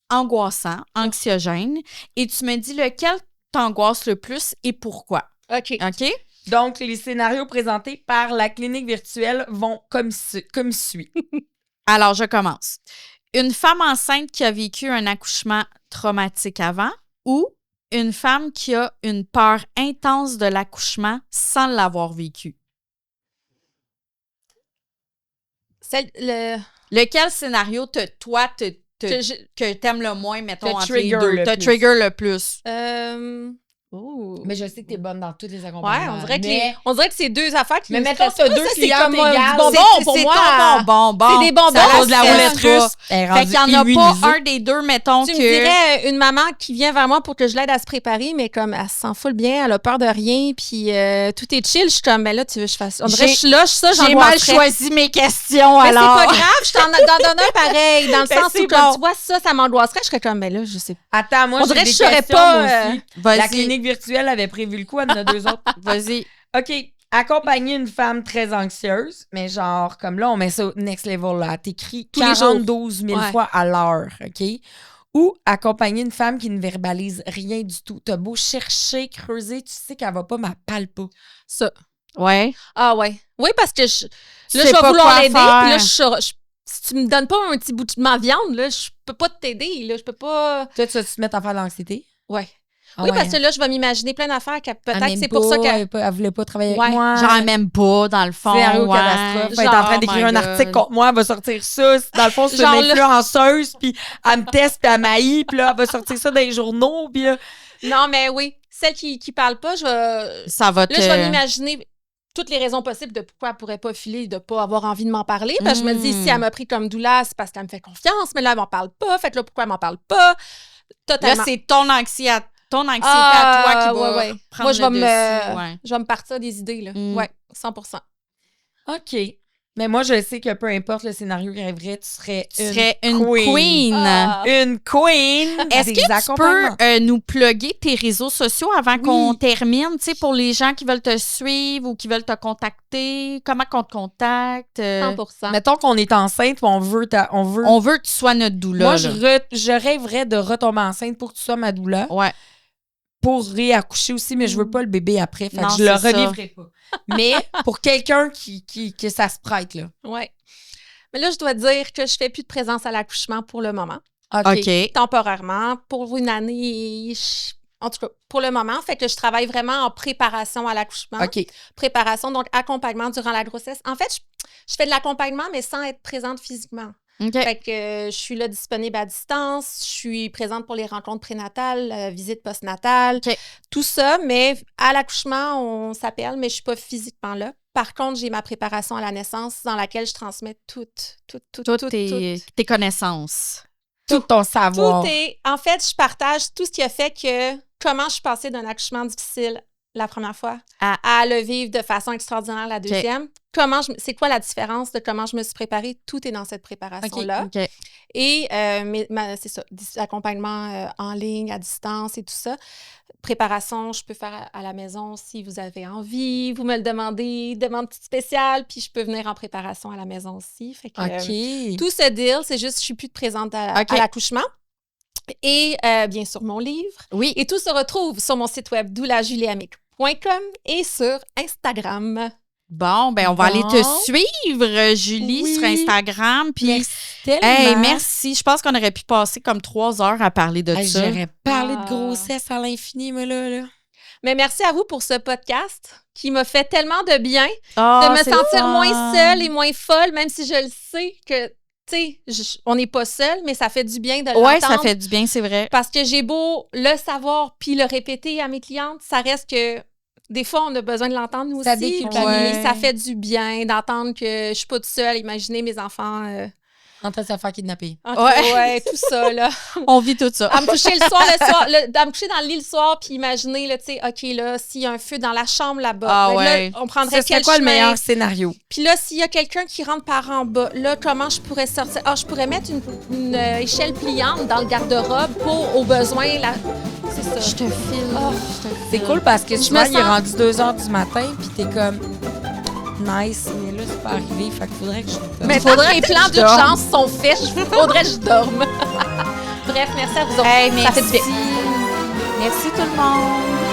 angoissants, anxiogènes, et tu me dis lequel t'angoisse le plus et pourquoi. OK. OK? Donc, les scénarios présentés par la clinique virtuelle vont comme suit. Alors, je commence. Une femme enceinte qui a vécu un accouchement traumatique avant ou une femme qui a une peur intense de l'accouchement sans l'avoir vécu? Lequel scénario que t'aimes le moins, mettons, entre les deux? Te trigger le plus. Mais je sais que t'es bonne dans tous les accompagnements. Ouais, on dirait que c'est deux affaires qui me mettons, t'as deux clientes égales. Pour moi. C'est ton bonbon. C'est des bonbons. Ça cause de la roulette russe. Fait qu'il n'y en a pas un des deux, mettons, tu me dirais une maman qui vient vers moi pour que je l'aide à se préparer, mais comme elle se sent full bien, elle a peur de rien, puis tout est chill. Je suis comme, ben là, tu veux que je fasse... On dirait que je loge ça, j'ai mal choisi mes questions, mais alors. c'est pas grave, je t'en donne un pareil, dans le sens où, comme tu vois ça m'angoisserait. Je serais comme, ben là, je sais pas. Attends, moi, j'ai des questions aussi. La clinique virtuelle avait prévu le coup, elle en a 2 autres. Vas-y. OK. Accompagner une femme très anxieuse, mais genre, comme là, on met ça au next level, là. T'écris 42 000 fois à l'heure, OK? Ou accompagner une femme qui ne verbalise rien du tout. T'as beau chercher, creuser, tu sais qu'elle va pas, mais elle parle pas. Ça. Ouais. Ah ouais. Oui, parce que je vais vouloir l'aider, puis là, si tu me donnes pas un petit bout de ma viande, là, je peux pas t'aider, là, je peux pas... Toi, tu vas te mettre à faire de l'anxiété? Ouais. Oui, parce que là, je vais m'imaginer plein d'affaires que peut-être que c'est pour ça qu'elle... Elle voulait pas travailler avec moi. Genre, même pas, dans le fond. Scénario catastrophe. Elle est en train d'écrire un article contre moi, elle va sortir ça. Dans le fond, c'est une influenceuse, puis elle me teste, puis elle m'haït, puis là, elle va sortir ça dans les journaux, puis là... Non, mais oui. Celle qui parle pas, je vais m'imaginer toutes les raisons possibles de pourquoi elle pourrait pas filer, de pas avoir envie de m'en parler. Parce que je me dis, si elle m'a pris comme doula, c'est parce qu'elle me fait confiance, mais là, elle m'en parle pas. Fait que là, pourquoi elle m'en parle pas? Totalement. Là, c'est ton anxiété à toi qui va prendre je vais me partir des idées, là. Ouais, 100%. OK. Mais moi, je sais que peu importe le scénario qui arriverait, tu serais une queen. Une queen. Est-ce que tu peux nous plugger tes réseaux sociaux avant qu'on termine, tu sais, pour les gens qui veulent te suivre ou qui veulent te contacter? Comment qu'on te contacte? 100%. Mettons qu'on est enceinte et on veut que tu sois notre doula. Moi, je rêverais de retomber enceinte pour que tu sois ma doula. Ouais. Pour réaccoucher aussi, mais je veux pas le bébé après. Fait que je le revivrai pas. Mais pour quelqu'un que ça se prête, là. Oui. Mais là, je dois dire que je fais plus de présence à l'accouchement pour le moment. OK. Temporairement. Pour une année, en tout cas, pour le moment. Fait que je travaille vraiment en préparation à l'accouchement. OK. Préparation, donc accompagnement durant la grossesse. En fait, je fais de l'accompagnement, mais sans être présente physiquement. Okay. Fait que je suis là disponible à distance, je suis présente pour les rencontres prénatales, visites postnatales, tout ça, mais à l'accouchement, on s'appelle, mais je suis pas physiquement là. Par contre, j'ai ma préparation à la naissance dans laquelle je transmets toutes tes connaissances. Tout ton savoir. En fait, je partage tout ce qui a fait que comment je suis passée d'un accouchement difficile la première fois à le vivre de façon extraordinaire la deuxième. C'est quoi la différence de comment je me suis préparée? Tout est dans cette préparation-là. Okay. Et c'est ça, accompagnement en ligne, à distance et tout ça. Préparation, je peux faire à la maison si vous avez envie. Vous me le demandez, demande petite spéciale, puis je peux venir en préparation à la maison aussi. Fait que, tout ce deal, c'est juste je suis plus présente à l'accouchement. Et bien sûr, mon livre. Oui. Et tout se retrouve sur mon site web doulajuliamique.com et sur Instagram. Bon, ben on va aller te suivre, Julie, sur Instagram. Puis, merci tellement. Merci. Je pense qu'on aurait pu passer comme 3 heures à parler de ça. J'aurais parlé de grossesse à l'infini, moi, là. Mais merci à vous pour ce podcast qui m'a fait tellement de bien de me sentir moins seule et moins folle, même si je le sais que, tu sais, on n'est pas seul, mais ça fait du bien de l'entendre. Oui, ça fait du bien, c'est vrai. Parce que j'ai beau le savoir puis le répéter à mes clientes, ça reste que des fois, on a besoin de l'entendre nous aussi. Ça fait du bien d'entendre que je suis pas toute seule. Imaginez mes enfants... en train de se faire kidnapper. Ouais, tout ça, là. On vit tout ça. À me coucher le soir, à me coucher dans le lit le soir, puis imaginer, là, tu sais, OK, là, s'il y a un feu dans la chambre là-bas, là, on prendrait quel chemin? C'est quoi le meilleur scénario? Puis là, s'il y a quelqu'un qui rentre par en bas, là, comment je pourrais sortir? Je pourrais mettre une échelle pliante dans le garde-robe pour, au besoin, c'est ça. Je te file. C'est cool parce que souvent, il est rendu 2h du matin, puis t'es comme... Nice, mais là, c'est pas arrivé. Fait qu'il faudrait que je dorme. Mais les plans d'urgence sont faits. Faudrait que je dorme. Bref, merci à vous autres. Hey, merci. Ça fait du bien. Merci tout le monde.